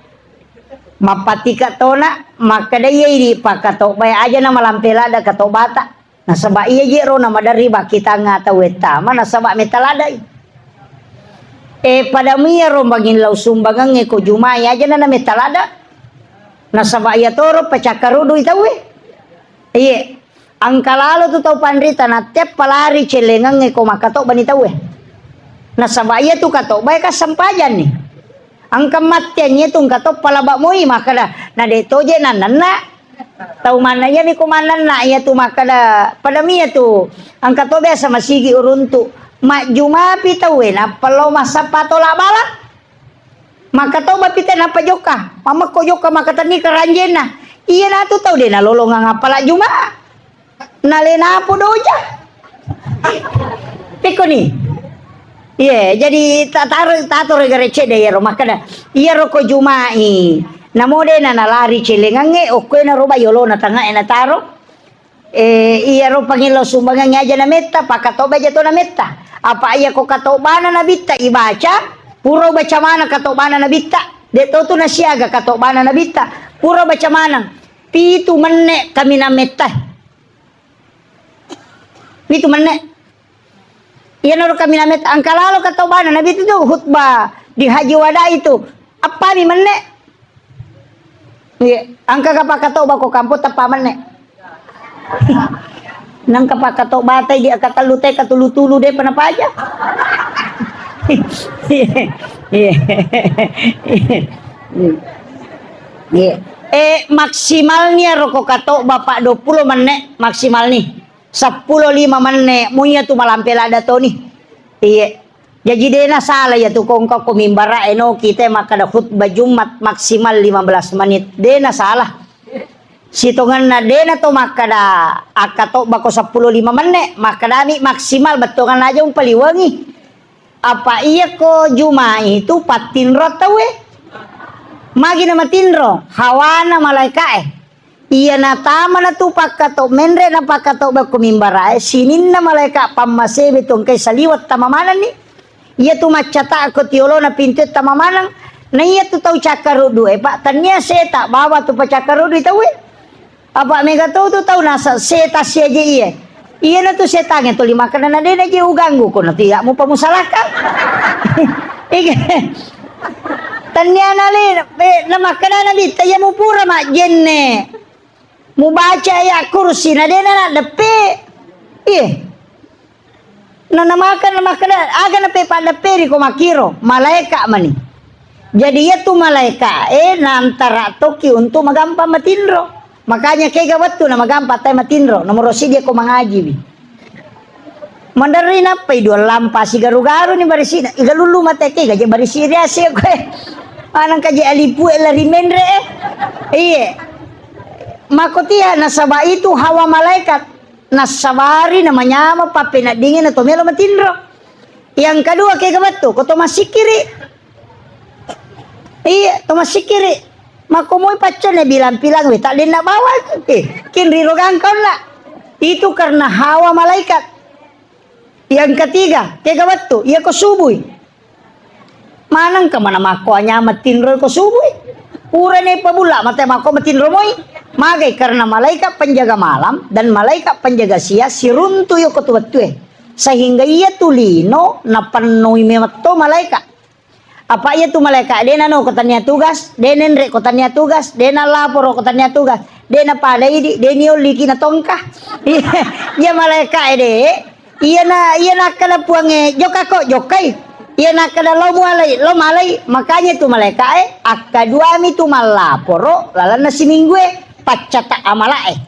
mapati katona maka daya iri pakato bay aja na malampela da kato bata nasaba iya jero na madari ba kita nga taweta mana nasaba metalada pada miya ro bagin law sumbagang ko jumay aja na metalada nasaba iya toro pacakarudo itawe iya ang kalalo tu tau pandrita na tep palari celengang ko makato banitawe nasaba iya tu kato bay kasampajan ni ang kamatiannya itu kato palabak moi maka na deto je nanana tau mana ya ni kumanan na ya tu maka pada mia tu ang kato biasa masigi uruntu mak Jumat pitawe na palo masapato la bala maka to bapita na pajoka mama ko joka maka tani karanjena Iya na tu tahu dia na lolong nga pala juma. Nalena po doja. Piko ni. Iya, jadi tato regare cede ya rumah kada. Iya roko jumai. Namode na nalari celengange okoy na roba yolo na tanga na taro. Iya ro pangilo sumbangan aja na metta pakatoba aja to na metta. Apa iya ko katobana na bitta ibaca puro baca mana katobana na bitta. De to na siaga katobana na bitta. Puro baca mana. Pitu menne kami na metta. Pitu menne. Iya naro kami na metta. Angkalalo katobana na bitta tu khutbah di haji wada itu. Apa mi menne? Iya, angka kapakatoba ko kampo tapa menne. Nang kapakato batay di akatalutay katulutulu de panapa aja. Maksimalnya roko kato bapak 20 menit maksimal nih. 15 menit munya tu malampel ada to nih. Iya. Jadi dena salah ya tu kong kau mimbara eno kita maka ada khutbah Jumat maksimal 15 menit. Dena salah. Sitongan na dena to makada akato bako 15 menit makadami maksimal betongan aja paliwangi. Apa iya ko juma itu patinro tawe? Magi na matinro hawana malaika iya na tama na tu pakato menre na pakato bako mimbara sinin na malaika pamase betong kay saliwat tamamanan ni. Iya tu macata ko tiolo na pintet tamamanan. Na iya tu tau cakarudu pak tanya seta bawa tu pa cakarudu tawe. Apa mega tahu nasa seta si aja iya. Iya na tu setanya tu lima kana na dena je uganggu ko na tiya mo pamusalaka. Tanya na le na makana na bit ya mo pura ma jenne. Mo baca ya kursi na dena na depe. Iya. Na makana aga na pe pa depe ko makiro malaika mani. Jadi ya tu malaika nantara toki untuk magampa matinro. Makanya kayak gawat tuh nama gampang tay matinro nomor dia ko mangaji bi. Mandarin apa idol lampa si garu-garu ni barisina. Iga lulu mate ke gaje barisiria se ko. Anang kaje alipu lari mendre Iya. Makotia nasaba itu hawa malaikat. Nasabari namanya apa papena dingin atau melo matinro. Yang kedua kayak gawat tuh ko to masikiri. Iya, to masikiri. Makomoy pacar na bilang-bilang tak din na bawal kin rirogan kau lah itu karena hawa malaikat. Yang ketiga kegawat tu ia ko subuy manang ka mana mako anya matinro ko subuy pura ni pabula mate mako matinro moy magay karena malaikat penjaga malam dan malaikat penjaga siang siruntu yo ko tuwat sehingga ia tulino na penuhi mematto malaikat. Apa iya tu malaikat dena no kotanya tugas denen re kotanya tugas dena lapor kotanya tugas dena pada idi denio liki na tongkah iya malaikat iya na kada puange joka ko jokai iya na kada lo malai makanya tu malaikat akadua mi tu malaporo lalan na siminggue pacata amalae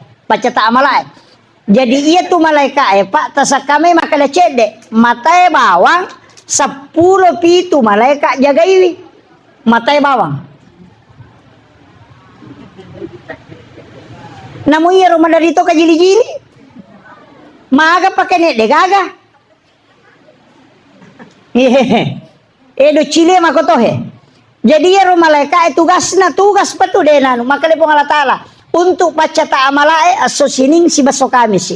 jadi iya tu malaikat pak tasakame makada cede matae bawang 10 pitu malaikat jaga iwi matai bawang. Namun ya rumah dari itu kajili-jili. Maga pakai nek degaga. Edo Chile makotohe. Jadi ya rumah malaikat tugas petu denan maka lepong Allah Taala untuk baca ta amalae asosining si baso kami si.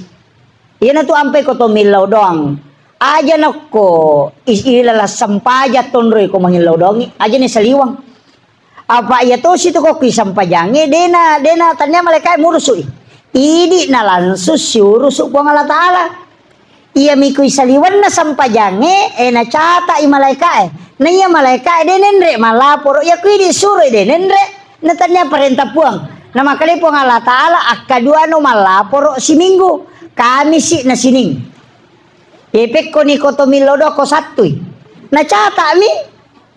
Iya na tu ampe ko to milaw doang. Aja nako ilala sampaja tonroy ko mangilaw dongi aja ni saliwang apa ya to situ ko kisampajange dena tanya malaikat murusui idi na lansus syurusu ko Allah Taala iya mikui saliwan na sampajange na cata i malaikat na iya malaikat denenre malaporo ya kui disuruh denenre na tanya perintah puang na makali puang Allah Taala akadua no malaporo si minggu kami si na sining. Epek ko ni koto milodo ko satui. Nacata mi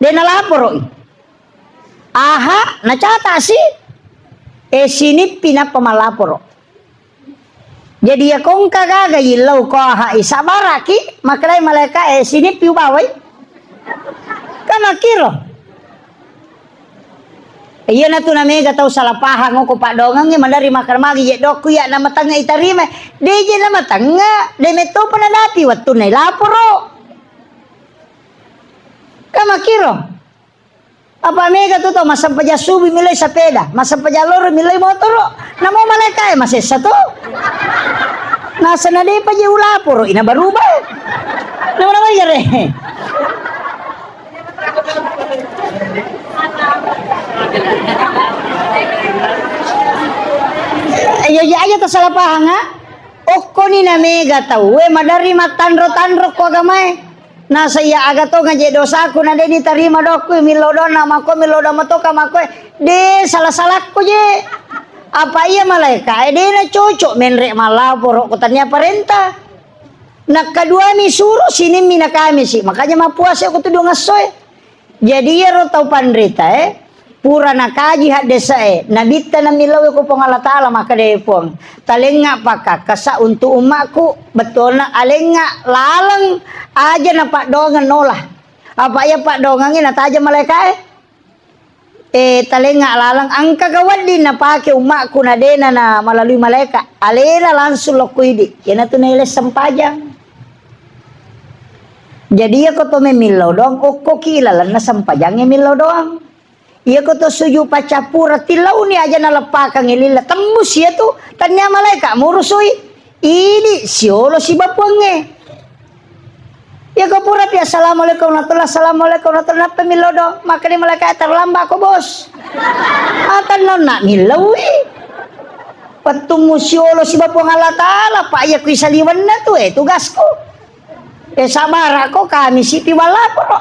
dena laporo. Aha, nacata si. Sini pina pamalaporo. Jadi ya kong kagaga ilaw ko aha isabaraki makalay malaka sini piu baway. Kana kiro. Iya na tu na mega tau salah pahang ko pak dongang ni mandari makar magi ye dok ya na matanga itarime deje na matanga de meto panadati wattu nai laporo kama kiro apa mega tu tau masampaja subi milai sepeda masampaja loro milai motor namo malaikai masesa to nasa na de pa je ulaporo ina barubah namo na yare ayo aja ta salah pahang ha okko ni na mega tau we madari matandro ko agamai na saya aga to ngaje dosa aku na deni tarima dokku milodo nama ko milodo matoka mako de salah ko je apa iya malaikat de na cocok menrek malah porok kotanya perintah nak kedua mi suruh sini mina kami sih makanya mapuas aku tuh ngasoy jadi ya ro tau pandrita pura nakaji hak desa nabita na milaw ko pong Allah Ta'ala maka de pong talenga paka kasa untuk umatku betul na alenga lalang aja na pak dongan nolah apa ya pak dongangin na taja malaikat talenga lalang angka gawadi na pake umatku na dena na melalui malaikat alera langsung lokuidi yana tu nailes sampajang jadi ya ko to memilaw doang ko kilala na sampajangnya milaw doang iya ko to suju pacapura tilau ni aja na lepakang ilila tembus ya tu tanya malaikat murusui ini siolo si bapuange ya ko pura pi assalamualaikum warahmatullahi assalamualaikum warahmatullahi pemilaw dong maka ni malaikat terlambat ko bos atan nona milawi patungu siolo si bapuang Allah Ta'ala pak ya ku isaliwan na tu tugasku sabar ako kami si piwalaporo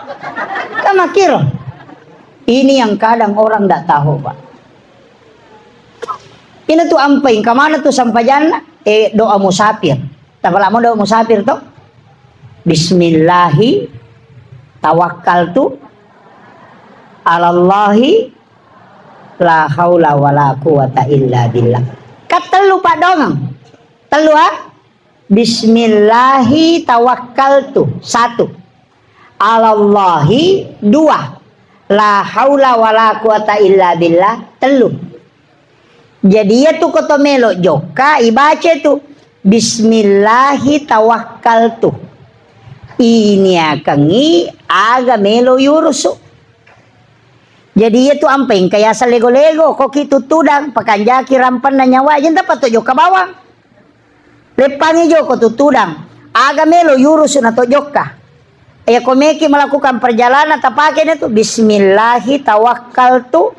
kama kiro ini yang kadang orang tidak tahu pak ini tuh ampain kemana tuh sampajana doa musafir tak lama doa musafir tuh bismillahi tawakkaltu alallahi la haula wala quwata illa billah katelu pak dong telu bismillahi tawakkaltu 1 alallahi 2 la haula wala quwata illa billah 3 jadi ya tu koto melo joka ibace tu bismillahi tawakkaltu ini akangi aga melo yurusu jadi ya tu ampeng kaya sa lego-lego koki tutudang pakanjaki rampan na nyawa jen dapat to joka bawang lepangi joko tutudang aga melo yurusu na to joka ya komeki melakukan perjalanan tapake itu bismillahi tawakkaltu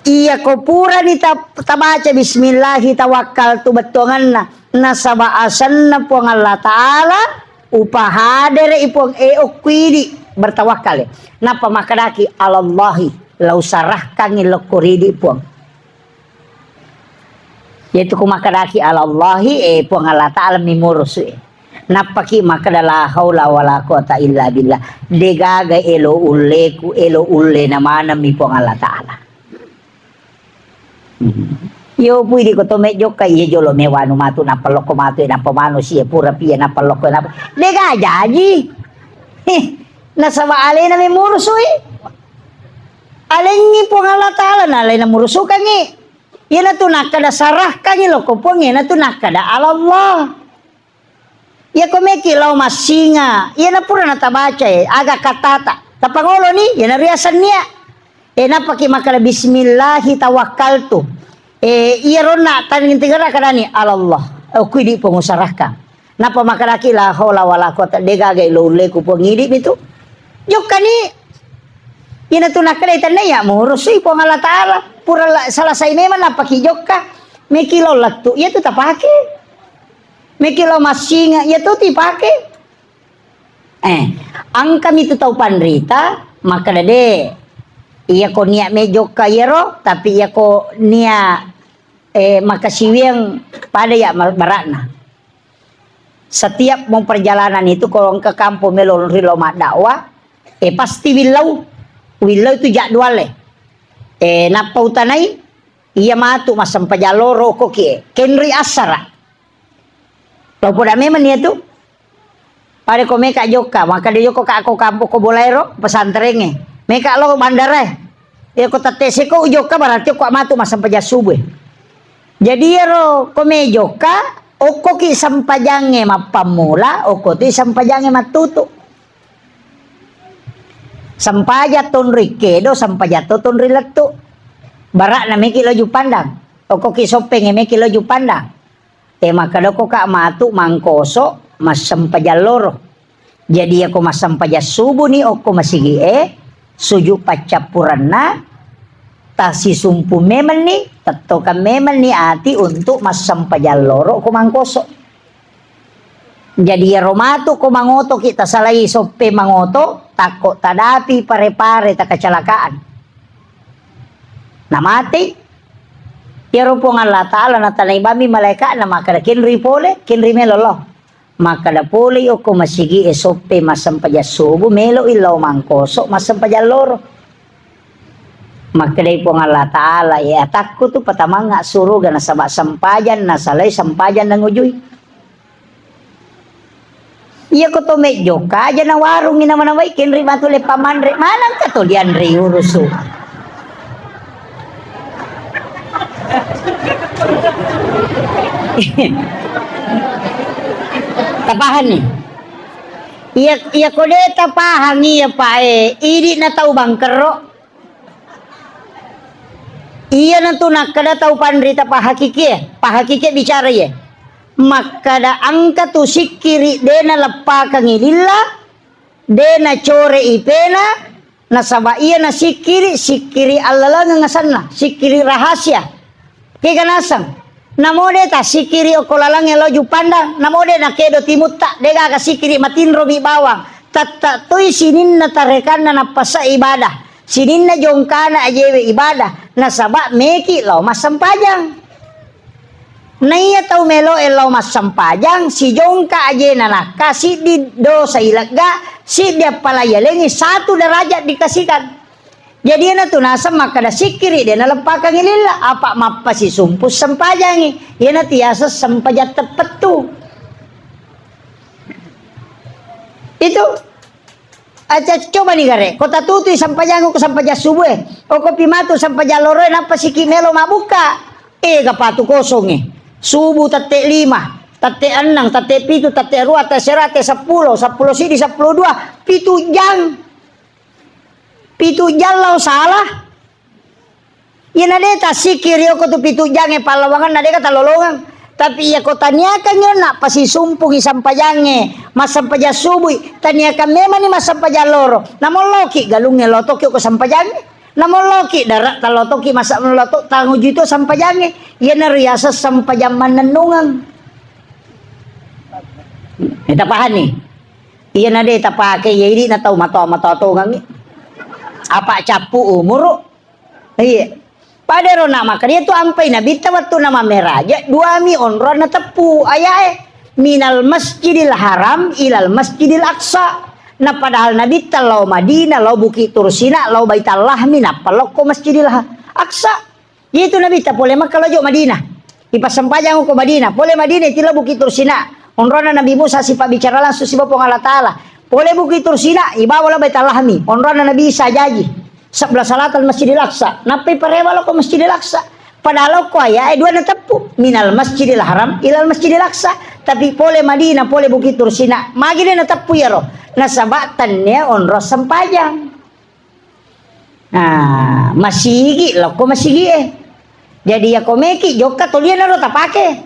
iya ko pura ni tabaca bismillahi tawakkaltu betongan na sabaasan na puang Allah Ta'ala upahadere ipong okwidi bertawakal napa makadaki alallahi lau sarahkan ilokuridi puang yaitu kumakadaki alallahi puang Allah Ta'ala mimurus napaki makadala haula wala quwata illa billah degaga elo ulle namana mi puang Allah Ta'ala yo pui di ko to me joka ye jolo me wanu matu na paloko matu na pamano siya pura pia na paloko na lega jaji na sawa ale na me murusui alengi puang Allah Ta'ala na ale na murusukan ni yan na tu nakada sarah kanyi lo ko puang yan na tu nakada Allah ya komeki lau masinga yan na pura na tabaca aga katata tapangolo ni yan na riasan niya napaki makala bismillahi tawakkaltu iya rona tanin tigara kadani Allah aku di pengusarahkan napa makalaki la haula wala quwata degaga lo leku pengidip itu jokani ina tu nakala itana ya murusi pong Allah Ta'ala pura selesai memang napaki jokka mekilo latu ya tu tapake mekilo masinga ya tu tipake angkam itu tau pandrita maka de iya ko niya medyo kayero tapi iya ko niya makasiwing pada ya barakna setiap mau perjalanan itu kalau ke kampung melon rilo dakwah pasti wilau itu jadwal napautanay iya matu masam pajaloro ko kenri asara tau poda memang itu pada ko meka joka maka dia joko ka ako kampung ko bolero pesantrennya meka lo bandara ko tatese ko ujoka berarti ko amatu masampaja subuh. Jadi ro komejoka oko ki sampajange mapamula oko ti sampajange matutu. Sampaja ton rikedo sampaja to ton riletu. Barak na meki loju pandang. Oko ki sopeng meki loju pandang. Tema kadoko ka matu mangkoso masampaja loro. Jadi ako masampaja subuh ni oko masigi suju pacapuranna tasi sumpu memang ni tatokan memang ni ati untuk masampaja loro ko mangkoso. Jadi romatu ko mangoto kita salai sope mangoto tako tadapi pare-pare ta kecelakaan. Namati yaro po nga Allah Ta'ala na tanay bami malaika na makada kinri pole kinri melolo. Makada pole o ko masigi sope masampaja subuh melo ilaw mangkoso masampaja loro. Makada po nga Allah Ta'ala ya takko tu patamang nga suruga na sabak sampajan na salay sampajan ng ujoy. Iya ko to medyo ka dyan ang warong inamanaway kinri matuli pamanre manang katulian re uruso. Tapahan ni. Iya ko de tapahan niya pa idi na tau bangkero. Iya na tunak kada tau pandrita pahakiki bicara ye. Makada angka tu sikiri dena lepa kangililla dena core ipena nasaba iya na sikiri allala ngasanna sikiri rahasia keganasang namode ta sikiri okolalang eloju pandang namode na kedo timutta dega ka sikiri matinro bi bawang tatta toy sinin na tarekan na pasa ibadah sinin na jongkana ajewe ibadah nasaba meki lo masampajang. Naiya tau melo elaw masampajang si jongka aje nanak kasih di dosa ilaga si dia palayalengi satu derajat dikasihkan. Jadi na tunasa makada sikiri dia na lepakang ilila apa mappa si sumpus sampajangi yana tiasa sampajat tepetu. Itu aja coba nih gare kota tutui sampajangu ko sampaja subuh o ko pimatu sampaja loro napa si kimelo mabuka kapatu kosong subuh tate 5, tate 6, tate 7, tate 2, tate 10, 10 sidi 10 2, 7 jam. 7 jam lau salah. Yan ade ta sikiri ko tu 7 jam palawangan ade kata lolongan. Tapi ya ko taniakan yun na pasisumpungi sampajange masampaja subuh taniakan memang ni masampaja loro. Namoloki galungnya lotok ko sampajange. Namoloki darat talotoki masak melotok tangu juto sampajange ia nariasa sampajang manenungang. Kita paham nih. Iya nade tapake yidi na tau mato ngangi. Apa capu umur? Iya. Padero nak maka dia tu ampai nabi tawattu nama meraja dua mi onron na tepu ayae minal masjidil haram ilal masjidil aqsa. Nah padahal Nabi talau Madinah, lau Bukit Tursina, lau Baitul Lahmi, napalok ko Masjidil Aqsa. Itu Nabi ta boleh maka lojo Madinah. Ipasampajang ko Madinah, boleh Madinah itila Bukit Tursina. Onrona Nabi Musa sipa bicara langsung sipa pong Allah Ta'ala. Boleh Bukit Tursina, ibawa la Baitul Lahmi. Onrona Nabi Isa jaji. Sebelah salatan Masjidil Aqsa. Napi parewalo ko Masjidil Aqsa. Padahal ko ya dua na tepu minal Masjidil Haram ilal Masjidil Aqsa. Tapi boleh Madinah, boleh Bukit Tursina. Magi na tepu ya roh. Nasabatannya onros sampajang. Nah, masigi lo ko masigi Jadi ya ko meki joka tolian lo tapake.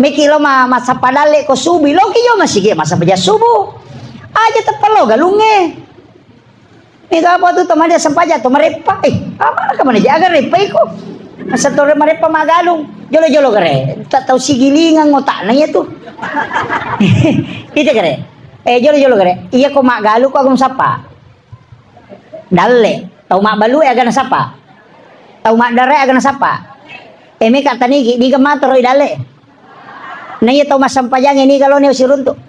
Meki lo masa padale ko subi lo ki yo masigi masa paja subuh. Aja tepelo galunge. Ika apa tu temade sampaja to marepa. Apa ka mana jaga repa ko. Masa tore marepa magalung. Jolo-jolo gare. Tak tahu sigilingan ngotak na itu. Itu gare. Jolo gare. Iya ko mak galu ko agam sapa. Dalle. Tau mak balu agana sapa. Tau mak dare agana sapa. Me kata ni di gamatoro dalle. Na iya tau masampajang ini kalau ni sirunto.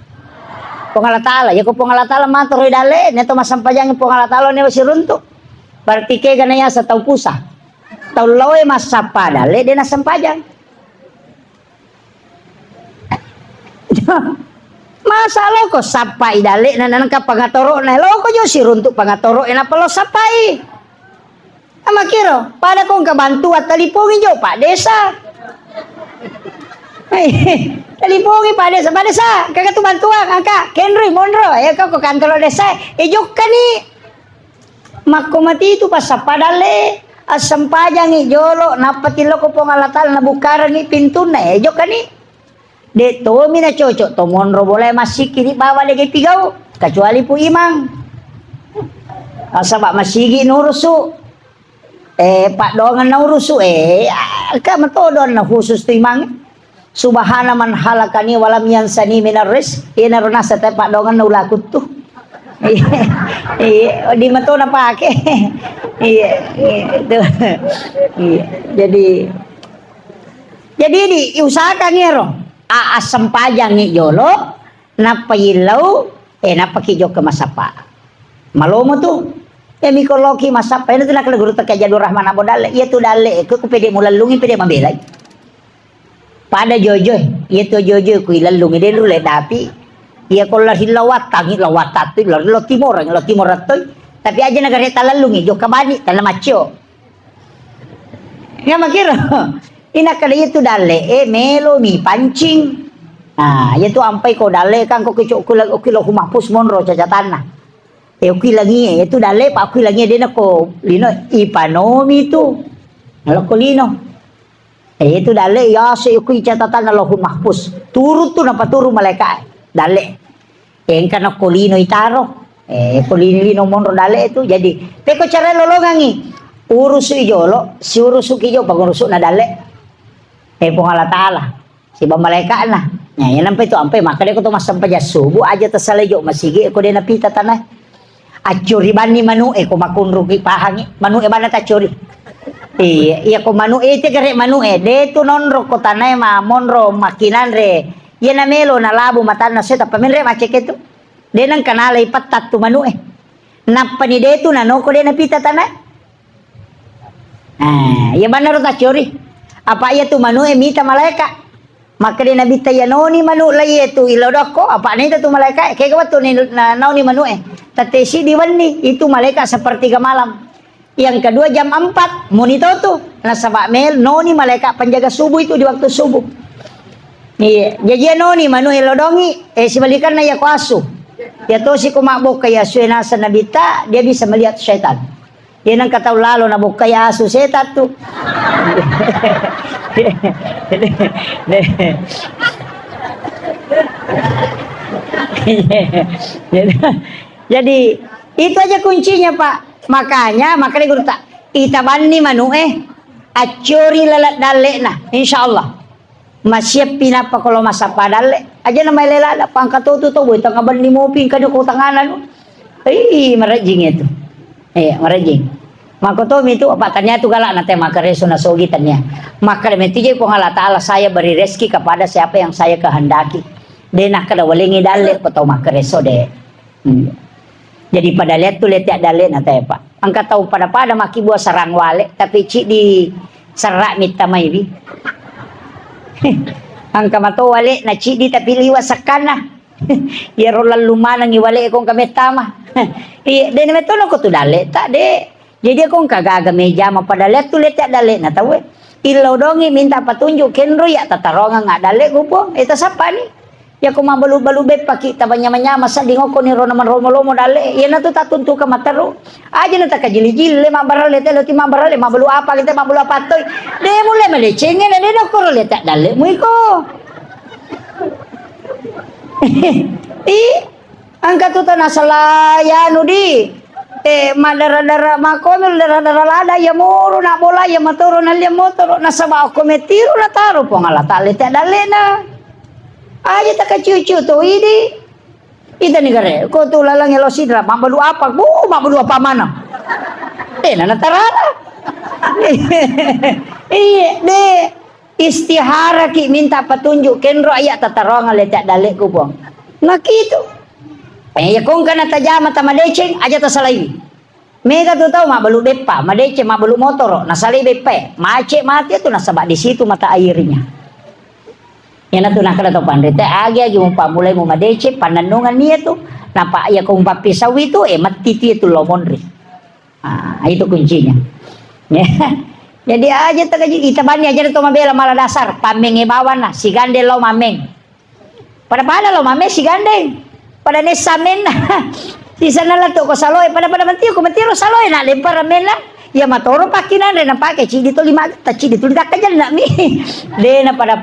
Pongala Ta'ala ya ko pongala Ta'ala matoro dalle ne tau masampajang pongala Ta'ala ne sirunto. Berarti ke ganaya sa tau pusa. Tau lawe masapa dalle de na sampajang. Masalah ko sapai dali na nang pangatoro na lo ko yo siruntuk pangatoro ena pelo sapai. Ama kiro, pada kong kabantu at talipungin jo Pak Desa. Talipungin Pak Desa, Pak Desa, kakak tu bantuan, kakak, Kenry, Monro, ya kau ke kantor desa, ejok kani. Mako mati itu pas padale, asam pajang jolo, napatilo ko pong alatal na bukaran ni pintu na, ejok kani. De to mina cocok, to Monro boleh masih kini bawa lagi pigau, kecuali pu imang. Asa Pak masigi nurusu. Pak dongan nurusu ka matodon na khusus tu imang. Subhana man halakani walam yansani minar rizq. Ina rona sa Pak dongan na ulakut tu. Di mato na pake. Jadi diusahakan ro. Asam pajang ni jolo napayilaw napakijo ke masapa. Malomo tu. Mikologi masapa itu nak guru tak Jadur Rahman Abu Dale. Ia tu dale ku pede mulalungi pede mambelai. Pada jojo, ia tu jojo ku ilalungi dia dulu tapi ia kolar hilawat tangi lawat tu lo timor tu. Tapi aja negara talalungi jo kabani tanah macio. Ya makira. Ina kada ia tu dale melo mi pancing. Nah, ia tu ampai ko dale kan ko kilo humapus monro cacatanah. Oki lagi itu dale pak oki lagi dia nak ko lino ipanomi tu kalau ko lino itu dale ya se oki catatan Allahul mahfuz turut tu napa turu malaikat dale kan ko lino itaro ko lino monro dale itu jadi teko cara lolongangi urus ijolo si urus kijo pangurus na dale pong Allah taala si ba malaikat nah ya nampai tu ampai maka dia ko tu masam paja subuh aja tesalejo masigi ko dia napita tanah acuri bani manu ko makunru ki pahangi manu bana ta curi iya ko manu te gare manu de tu nonro ko tanai ma monro makinan re iya na melo na labu matana seta paminre maceke tu de nang kanala ipatat tu manu nappa ni de tu na no ko de na pita tanai iya bana ro ta curi apa iya tu manu mita malaika maka dia nabi tayanoni manu lai itu ilodoko apa ni tu malaikat kayak apa tu ni nauni manu tatesi diwani itu malaikat sepertiga malam yang kedua jam 4 monitor tu nasabak mel noni malaikat penjaga subuh itu di waktu subuh ni jadi noni manu ilodongi sebalikan na ya kuasu ya to si kumabok kaya suena sa nabita dia bisa melihat syaitan dia nang kataw lalo na bukaya asu setan tu jadi itu aja kuncinya Pak makanya guru tak itabani manu acuri lalat dale nah insyaallah masih pinapa kalau masa padale aja nama lela pangkat tu buat tengah bani mopi kada ko tanganan marajing itu marajing maka to itu apa tanya tu galak nate maka reso na sogi tanya maka metije ko Allah taala saya beri rezeki kepada siapa yang saya kehendaki de nak kada walingi dale atau maka reso de jadi pada lihat tu lihat dale nate Pak angkat tahu pada maki buah sarang wale tapi cik di serak mita maibi angka mato wale na cik di tapi liwa sakana ya rolan lumana ngi wale kong kametama de meto no ko tu dale tak de jadi aku kagak meja ma pada lihat tu lihat dale na tahu ilau dongi minta petunjuk kenro ya tataronga nggak dale gupo itu siapa nih ya aku balu bet paki tabanya masa di ngoko ni rona man romo dale ya na tu tatuntu ka mataru aja na takajili-jili ma barale telo ti ma barale ma balu apa kita ma balu apa toy de mulai melecengin de no ko lihat dale muiko angkat tu tanah salaya nudi madara makomel dara lada ya muru na bola ya matoro na liya motor na sama ako metiru na taro po ngala tali dale na aja tak cucu tu ini ita ni gare ko tu lalang elo sidra mabalu apa mabalu apa mana na tarala de istihara ki minta petunjuk kenro ayat tataronga letak dale ko po ngakitu ya kung kana tajama ta madeceng aja ta salai mega tu tahu mak balu bepa madece mak balu motor nasali bepe mace mati tu nasabak di situ mata airnya ya na tu nak kada to pandete agi umpa mulai mo madece pananungan niya tu napa ya kung papisaw itu mati tu lomonri itu kuncinya Jadi aja itabani aja to mabela mala dasar pameng bawan na si gande lo mameng. Pada lo mameng si gande. Pada ni samen na. Di sana lah to ko saloy pada mantio ko mantiro saloy na lempar ramen na. Ya matoro pakinan rin ang pake cidi to lima ta cidi to dak kajan na mi. De na pada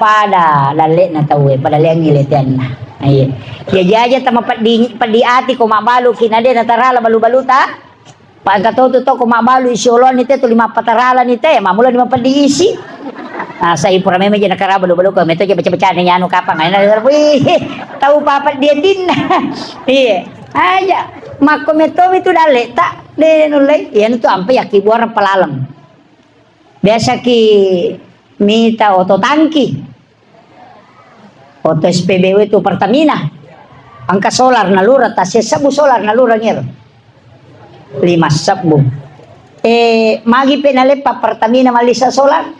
lalle na tawe pada leng iletian na. Ay. Ya aja ta padi ati ko mabalo kinade na tarala balu-balu ta. Pagkatoto to ko mabalo isiolon nite to lima patarala nite mamula lima padi isi. Sa ipura meme jana kara balu-balu ko meto je baca-baca ni anu kapang ay na tahu papat dia din. Iya. Aja mako meto itu dale tak de nulai yan itu ampe yaki buar palalam biasa ki mita oto tangki oto SPBU itu Pertamina angka solar nalura tasya sabu solar nalura ngir 5 sabu magi penale pa Pertamina malisa solar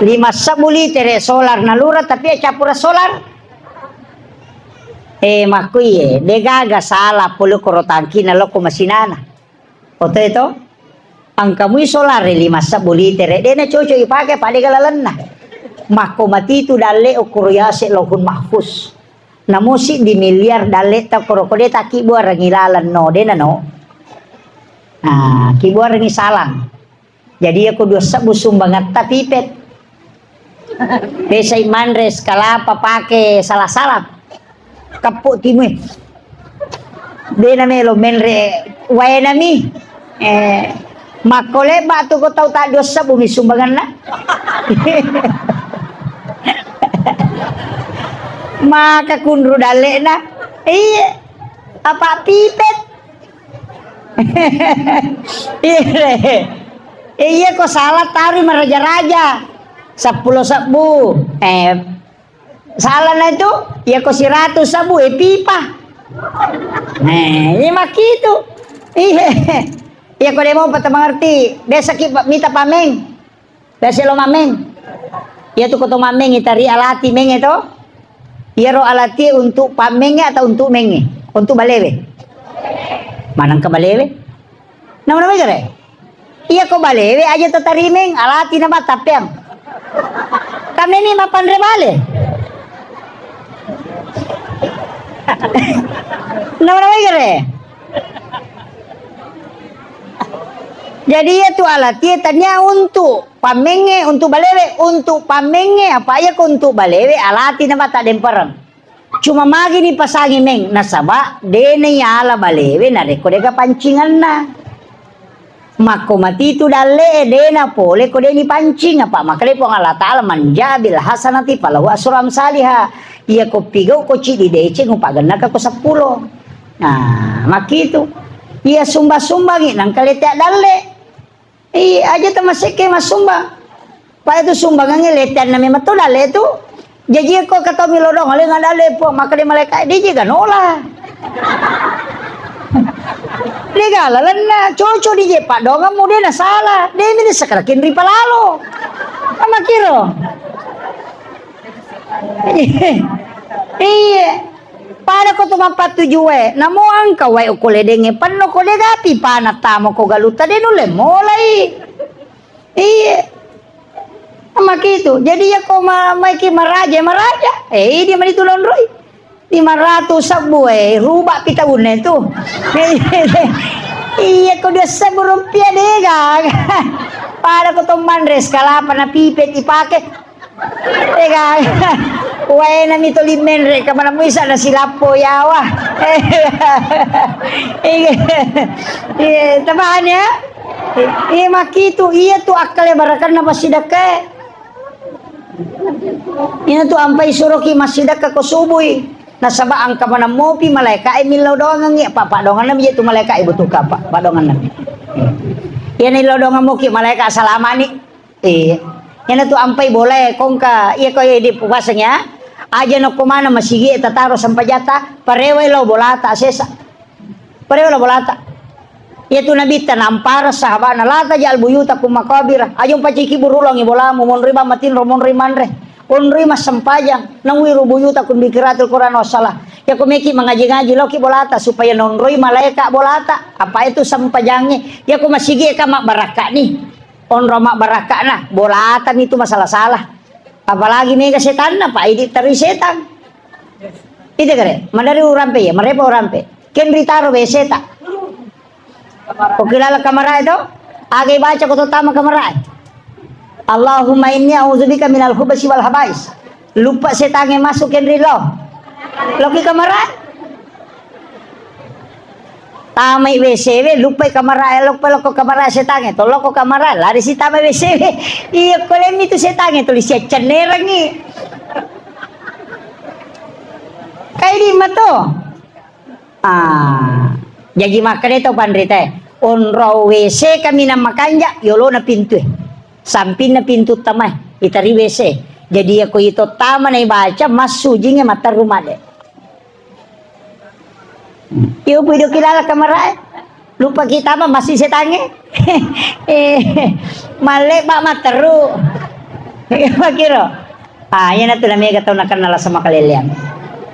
5 sabu liter solar nalura tapi capura solar makui degaga salah puluh korotangki na loko masinana oto ito ang kamuy solar 5 sabu liter de na chocho ipake paligalalan na mako matitu dalle o kuryase lohun mahfuz namusi di miliar dalle ta korokode ta kibuar ngilalan no de na no kibuar ngi salang jadi aku 2 sabu sumbangat tapipet pesai manres kalapa pake salah-salah kapuk timui de na melo menre wae nami makole ba tu ko tau ta 2 sabu mi sumbangan na maka kunru dale na iya apa pipet iya kok salah tari meraja-raja 10 sabu salah na itu ya kok 100 sabu pipa ini makitu iya kok dia mau pata mengerti desa ki mita pameng desa lo mameng ya tu koto mameng itari alati meng itu ya ro alati untuk pameng atau untuk menge untuk balewe manang ka balewe nama gare iya kok balewe aja tatari meng alati na matapyang kami ni mapandre bale nama gare jadi itu alat tanya untuk pamenge untuk balewe untuk pamenge apa ya untuk balewe alati na mata demparang cuma magi ni pasangi meng nasaba dene ala balewe na rekode ka pancingan na mako mati tu dalle dena pole ko deni pancing apa makale po Allah taala manjabil hasanati falahu asram salihah iya ko pigaw ko ci di dece ngupaganna ka ko 10 nah makitu iya sumba-sumbangi nang kalete dalle aja tamasike masumba pa itu sumbangannya letan na mi mato dalle tu jadi ko kato milodong ale ngadalle po makale malaikat di juga nola legalalan na coco di jepa donga mude na salah de mi sakarakin ri palalo ama kiro iya pada ko tumapat tujuwe namo angka wai ukole denge panno ko de gapi pana tamo ko galuta de nule mulai iya ama gitu jadi ya ko maiki maraja dia mari tulon roi 500 sabu rubak pita une tu iya ko 2.000 rupiah dega pada ko toman res kalapa na pipet ipake dega wae na mito limen re kamana mo isa na silapo yawa tabahan ya makitu iya tu akal barakan na pasidake ina tu ampai suroki masidaka ko subuy nasaba ang kamana mopi malaika ay milaw doang ngi papa dongan na itu malaika ibu tuh kapa padongan na yan ilaw doang mo ki malaika salamani yan tu ampai boleh kongka iya ko di pugasanya aja no kumana masigi tataro sampajata parewa ilaw bolata sesa parewa ilaw bolata iya tu nabita nampara sahaba na lata jal buyuta kumakabira ayong paciki burulong ibola mo monriba matin romon rimanre unri mas sempajang nang wiru buyuta kun bikiratul Quran wasalah Ya kumeki mengaji-ngaji loki bolata supaya nonroi malaika bolata. Apa itu sampajangnya? Ya kumasigi ka mak baraka nih. Onro mak baraka nah bolatan itu masalah salah. Apalagi mega setan na pa idi tari setan. Itu kare. Mandari urampe ya, marepa urampe. Ken ritaro be seta. Kok kilala kamara itu? Agay baca ko tama kamara. Allahumma inni a'udzubika minal khubasi wal habais. Lupa setange masuk ken rilo. Loki kamara. Tamay WC lupa kamara loko kamara setange to loko kamara lari si tamay WC iya kolem itu setange tulis ya cenerangi kayak di mato jadi makan itu pandrita onro WC kami na makanja yolo na pintu samping na pintu tamay itari WC jadi aku itu tama na ibaca mas sujingnya mata rumah deh. Iyo pwede kilala kamara lupa kita mah masih setange male pak materu kira yan na tulang mega tahu nak kenal sama kalian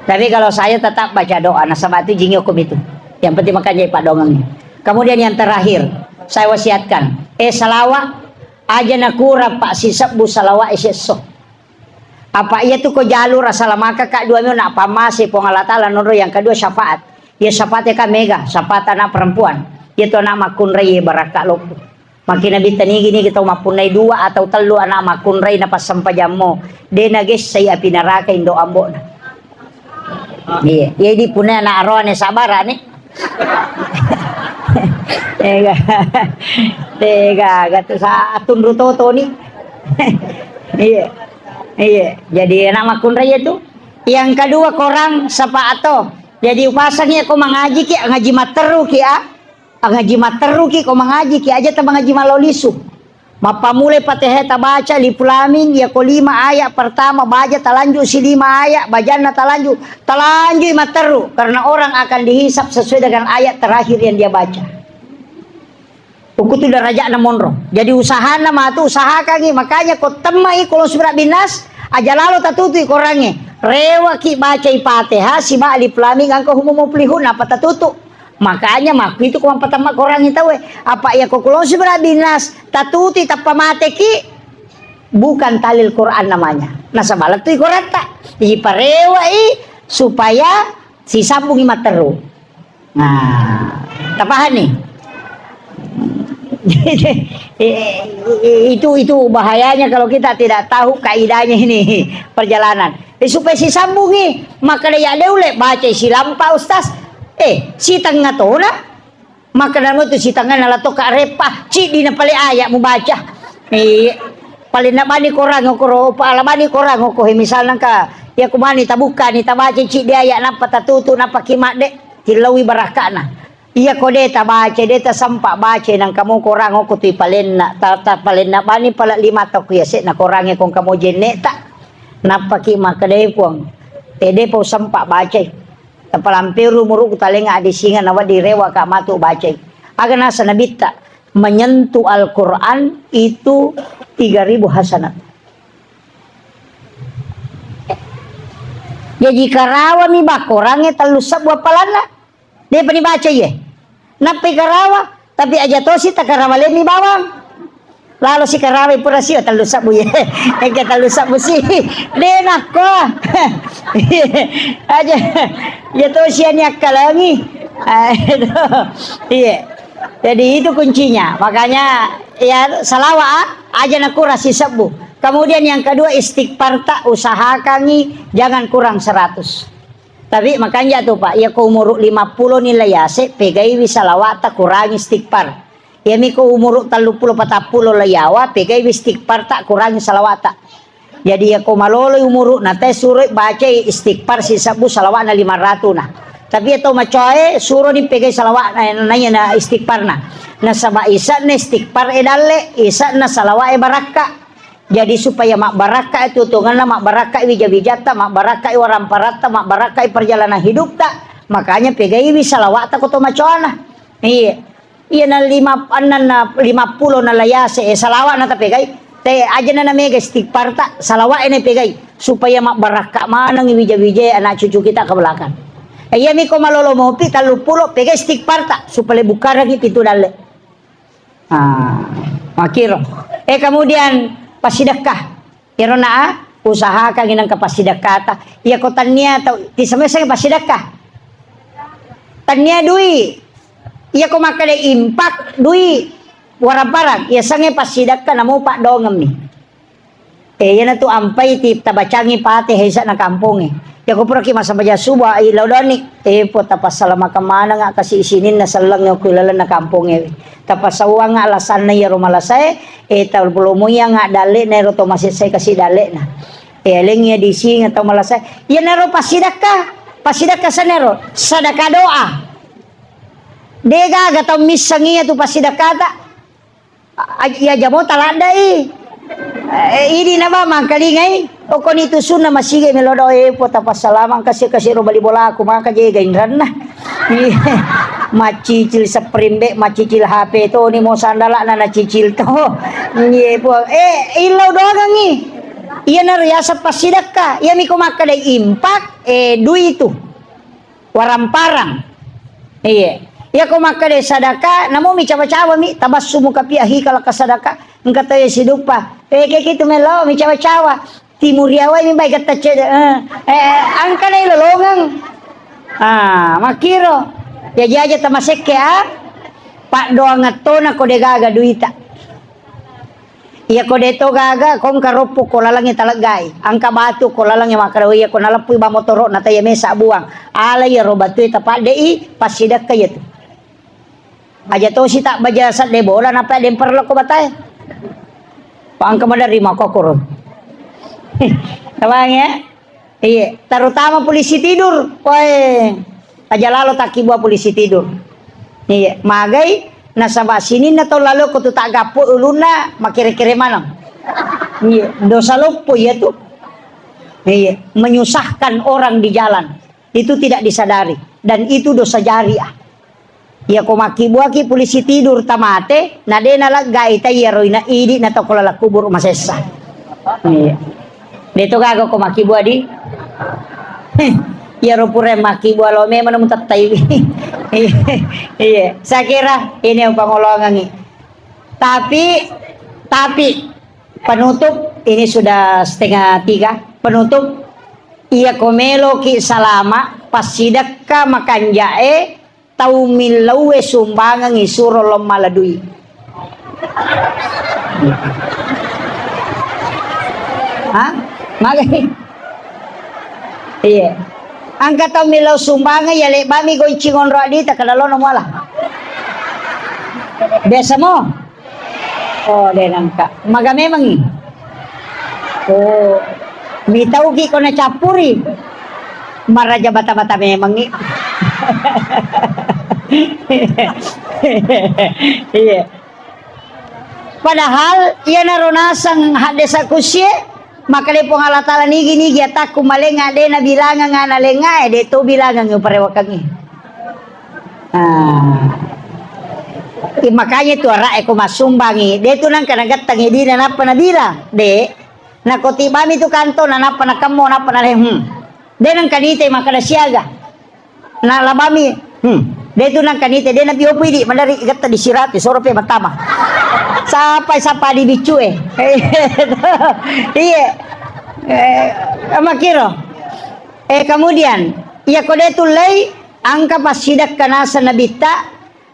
tapi kalau saya tetap baca doa nah sama itu jingi hukum itu yang penting makanya pak dongengnya. Kemudian yang terakhir saya wasiatkan salawat aja nakura pak sisab bu salawat esok apa iya tuh ko jalur asalamaka kak dua mil nak pamasi pongalatala noro yang kedua syafaat. Ya syafaatnya kan mega, syafaat anak perempuan. Itu anak makunrai baraka lopo. Makin nabi tani gini kita mapunai dua atau telu anak makunrai napas sampajamo. Dena guys saya pinaraka indo ambo. Iya, ya di punai anak arone sabara nih. Tega, gatu sa atun rutoto nih. Iya. Jadi anak makunrai itu. Yang kedua korang sapaato. Jadi upasanya ko mengaji ki ngaji materu ki ngaji materu ki ko mengaji ki aja ta mengaji malolisu mapamule patehe ta baca lipulamin ya ko 5 ayat pertama baca talanju si 5 ayat bajana talanju materu karena orang akan dihisap sesuai dengan ayat terakhir yang dia baca. Buku tu dah raja na monro. Jadi usaha nama tu usaha kagi makanya ko temai kalau surat binas aja lalu tatutui korangnya. Rewa ki baca Fatihah si ba alif lam mim angko humumuflihun apa tatutu makanya mak itu ko pertama korang itu apa ya ko kulon surat binas tatuti tapamate ki bukan talil Quran namanya nah sabalat tu Quran tak di parewa supaya si sambungi materu nah tapahan nih itu bahayanya kalau kita tidak tahu kaidahnya ini perjalanan supaya si sambungi maka dia deule baca si lampa ustaz si tengah tona maka namo tu si tengah nalato ka repah ci di na pali ayat mo baca paling na bani korang ko palabani korang ko misalnya ka ya kumani tabuka ni tabaca ci di ayat na patatutu na pakimak de tilawi barakana iya ko deta baca deta sampak baca nang kamu korang ko tu palen na palen na bani pala 5 ta kuyase na korangnya kung kamu jenne ta napaki makadai puang tede po sampak baca tapalampiru muruk talenga adi singa nawa direwa ka matu baca aga nasa nabita menyentuh Al-Quran itu 3000 hasanat ya jika rawa mi bakorangnya telusap buat palana dia pani baca ye napi karawa tapi aja tosi takarawale mi bawang lalu si karawi pura siya talusak bu ye eka talusak bu si denak ko aja ya to siya niya kalangi iya jadi itu kuncinya makanya ya salawa aja nakura si sabu kemudian yang kedua istighfar tak usahakan jangan kurang 100 tapi makanya tuh pak ya ko umur 50 nilai yase pegai wisalawata kurangi istighfar ya miko umur 30-40 layawa pegai istighfar tak kurangi salawata jadi aku malolo umur nate suruh baca istighfar si sabu salawat na 500 nah tapi itu macoy suruh ni pegai salawat nanya na istighfar na sabak isa na istighfar edale isa na salawat baraka jadi supaya mak baraka itu tungan mak baraka wija-wijata mak baraka waram parata mak baraka perjalanan hidup tak makanya pegai salawat tak kuto macoana iya na 50 na layase salawat na tapegay te aja na mega istighfar ta salawat ini pegai supaya mak baraka manang wija-wija anak cucu kita ke belakang Iya mi ko malolomopi 30 pega istighfar ta supaya buka lagi pintu dale. Makiro. Kemudian pasidakah. Iro na usahakan ginang kapasidakah ta. Iya ko tanya atau ti sampai pasidakah. Tanya dui. Iya ko makade impak dui warang-barang. Iya sange pasidakah namo pak dongem ni. Yan na to ampay ti tabacangi pati hesa na kampung Ya ko pura ki masa baja suba ilaw dani. Po tapas salama kamana nga kasi isinin na salang nga kulala na kampung Tapas sawa nga alasan na yaro malasay. Tal pulumoya nga dali na yaro to masisay kasi dali na. Eling ya disi nga to malasay. Yan naro pasidaka. Pasidaka sa nero. Sadaka doa. Dega gataw misangiya to pasidakata. Ya jamo talada ini na ba mangkalingay o kon itu sunna masige melodo po tapas salaman kasi ro bali bola aku maka je gainran na macicil sa primbe macicil HP to ni mo sandala na nacicil to ye po ilaw doang ni iya na riya sa pasidaka iya mi kumakaday impact dui itu waramparang iya kumakaday sadaka namo mi cawa-cawa mi tabas sumukapi ahi kala kasadaka engkata ya sidupa kaya gitu melo mi cawa-cawa timuriaway mi bay kata angka na ilalongang makiro jaja tamasek pak doang ato na kode gaga duita iya kode to gaga kong karopo ko lalang talagay angka batu ko lalang makaraw iya ko nalapoy ba motoro na tayo mesa buang alay ya robatu pa dei pasidak kaya to aja to si tak baja sa debola na pa demperlo ko batay Paang kamadari makokoron. Tawang ya? Iya, terutama polisi tidur. Woi, aja lalu tak kibua polisi tidur. Iya, magai nasaba sini na to lalu ko tu tak gapo uluna makire-kire mana. Iya, dosa lupu ya tuh. Iya, menyusahkan orang di jalan. Itu tidak disadari dan itu dosa jariah. Ya ko makibuaki polisi tidur tamate na de na lagay tayo na idi na to kulala kubur masesa. Dito gago ko makibua di. Ya ro pure makibua lo me manum tatay. Iya, saya kira ini ang pangolongan ni. Tapi penutup ini sudah 2:30. Penutup iya komelo ki salama pasidak ka makanjae tau milawe sumbangan isuro lom maladui. Magai. Iya. Angka tau milaw sumbangan ya le bami goncing onro adita kadalo no mala. Biasa mo. Oh, den angka. Maga memang Oh. Mitau ki ko na capuri. Maraja bata-bata memang Iya. Padahal ia narunasang hadesa kusye makale pong alatala nigi atak kumalenga de na bilangan nga nalenga de to bilangan yung parewakangi. Makanya tu ara ko masumbangi de to nang kanagat tangi di na panabila de nakotibami tu kanto na napanakamo na panaleh de nang kanite makala siaga na labami Dito nang kanite de na biopidi mandari gata di sirati soro pe matama. Sapa di bicu Iya. Makiro. Kemudian iya kode tulay angka pasidak kanasa nabita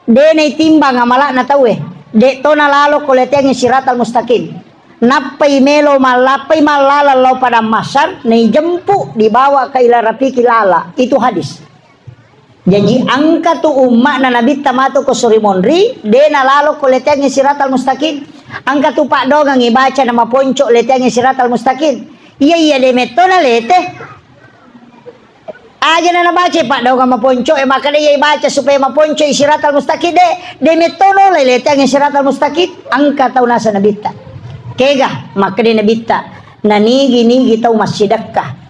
de na itimbang amala na tawe. De to na lalo kolete ang siratal mustaqim. Napay melo malapay malalalaw pada masar na jempu dibawa ka ila rapi kilala. Itu hadis. Jadi angka tu umma na nabi tamato ko surimonri de nalalo ko leteng siratal mustaqim angka tu pak dong ang ibaca nama ponco leteng siratal mustaqim iya de meto na lete aja na nabaca pak dong ang maponco maka dia ibaca supaya maponco siratal mustaqim de meto no leteng siratal mustaqim angka tau nasa nabita kega maka de nabita nigi tau masyidakkah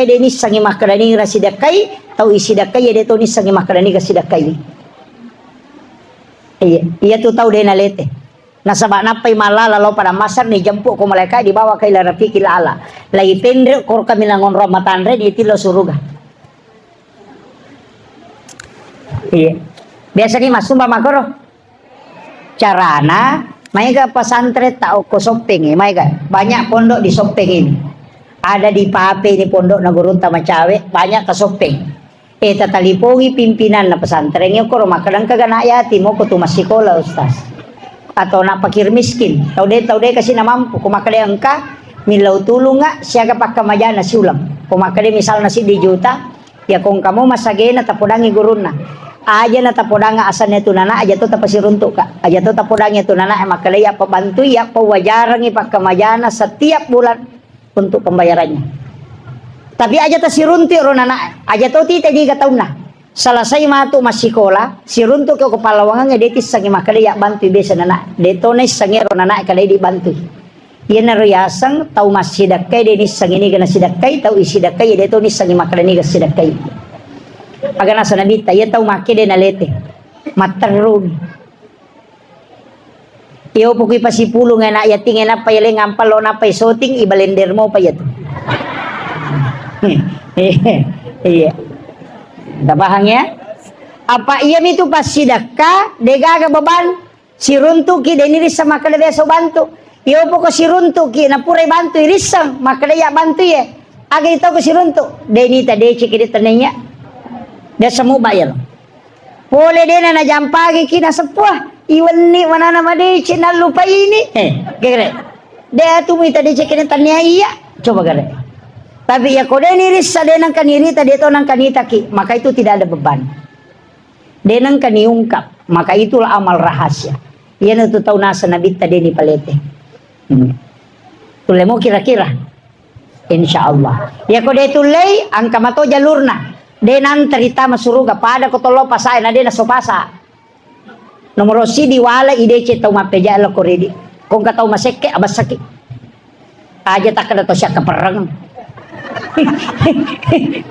de ni sangi makarani rasidakai tau isidakai ya de to ni sangi makarani rasidakai iya tu tau de nalete nasaba napay malala lo pada masar ni jempu ko malaikat dibawa ka ila rafiqil ala lai pendre kor kami langon rahmatanre di tilo suruga Iya. Biasa nih mas sumba makro. Carana, mereka pesantren tak ko shopping, mereka banyak pondok di shopping ini. Ada di Pape ini pondok Nagurunta Macawe, banyak ke shopping. Tatalipongi pimpinan na pesantren yung kuro makadang kagana yati mo ko tumasikola ustaz. Atau nak pakir miskin. Tau deh kasi na mampu kumakade angka milaw tulong nga siya kapag kamayana si ulam. Kumakade misal na si di juta, ya kung kamu masage na tapudangi gurun na. Aja na tapodanga asan itu nana aja to tapasiruntuk ka. Aja to tapodangnya itu nana makalaya pabantu ya pawajarang ipakamayana setiap bulan untuk pembayarannya. Tapi aja ta sirunti ro nana aja to ti tadi kataun na. Selesai matu masikola siruntuk ko kepalawangan ngedetis sangi makalaya bantu besa nana. Detones sangi ro nana kalay di bantu. Yan na royasang tau masidakkay denis sangi ni gana sidakkay tau isidakkay detonis sangi makalani ga sidakkay. Aga nasa nabita, yan tau maki din alete. Matarun. Iyo po ko'y pasipulo nga na yating na payaling ampalo na pay soting, ibalender mo pa yato. Iya. Dabahang ya? Apa iya itu pasidaka, degaga baban, siruntu ki deniris sa makalaya sa bantu. Iyo po ko siruntu ki, napuray bantu, irisang, makalaya bantu ye. Aga ito ko siruntu. Denita, dechi kinita na niya. Dia semua bayar. Boleh dia na jampagi kina sepuah. Iwan ni mana nama dia cina lupa ini. Kira. Dia tu minta dia kena tanya iya. Coba kira. Tapi ya kode ni risa dia nang kanirita dia tu nang kanita ki. Maka itu tidak ada beban. Dia nang kaniungkap. Maka itulah amal rahasia. Ia tu tahu nasa nabita dia ni palete. Tulemu kira-kira. Insya Allah. Ya kode tulay ang kamato jalurna. Denan terita masuruga pada kotolo pasay na de na sopasa. Nomor si diwala ide che tau mapeja lo koredi. Kung katau maseke abasaki. Aja tak kada to siya kaperang.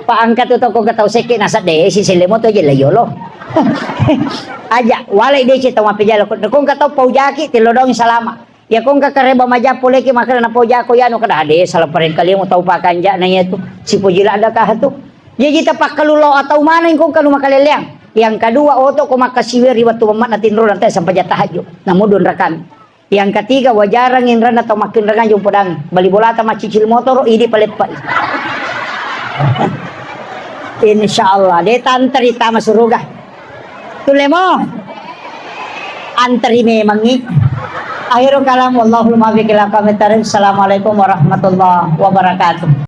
Paangkat to kung katau seke nasa de si selemo to je layolo. Aja wala ide che tau mapeja lo kung katau paujaki tilodong salama. Ya kung kakareba maja poleki makana na pauja ko yano kada ade salah pareng kali mo tau pakanja na yeto. Si pujila ada kah tu. Jadi kita pakalulo atau mana yang kau kalau makaleleang. Yang kedua oto ko makasiwer riwat tumamat natin ro nanti sampai jatahajo. Namudun rakan. Yang ketiga wajarang inran atau makin rangan yung podang. Bali bolata macicil motor idi palit pa. Insyaallah de tantri tama suruga. Tulemo. Antri memangi. Akhirul kalam wallahul muwaffiq ila aqwamit thoriq. Assalamualaikum warahmatullahi wabarakatuh.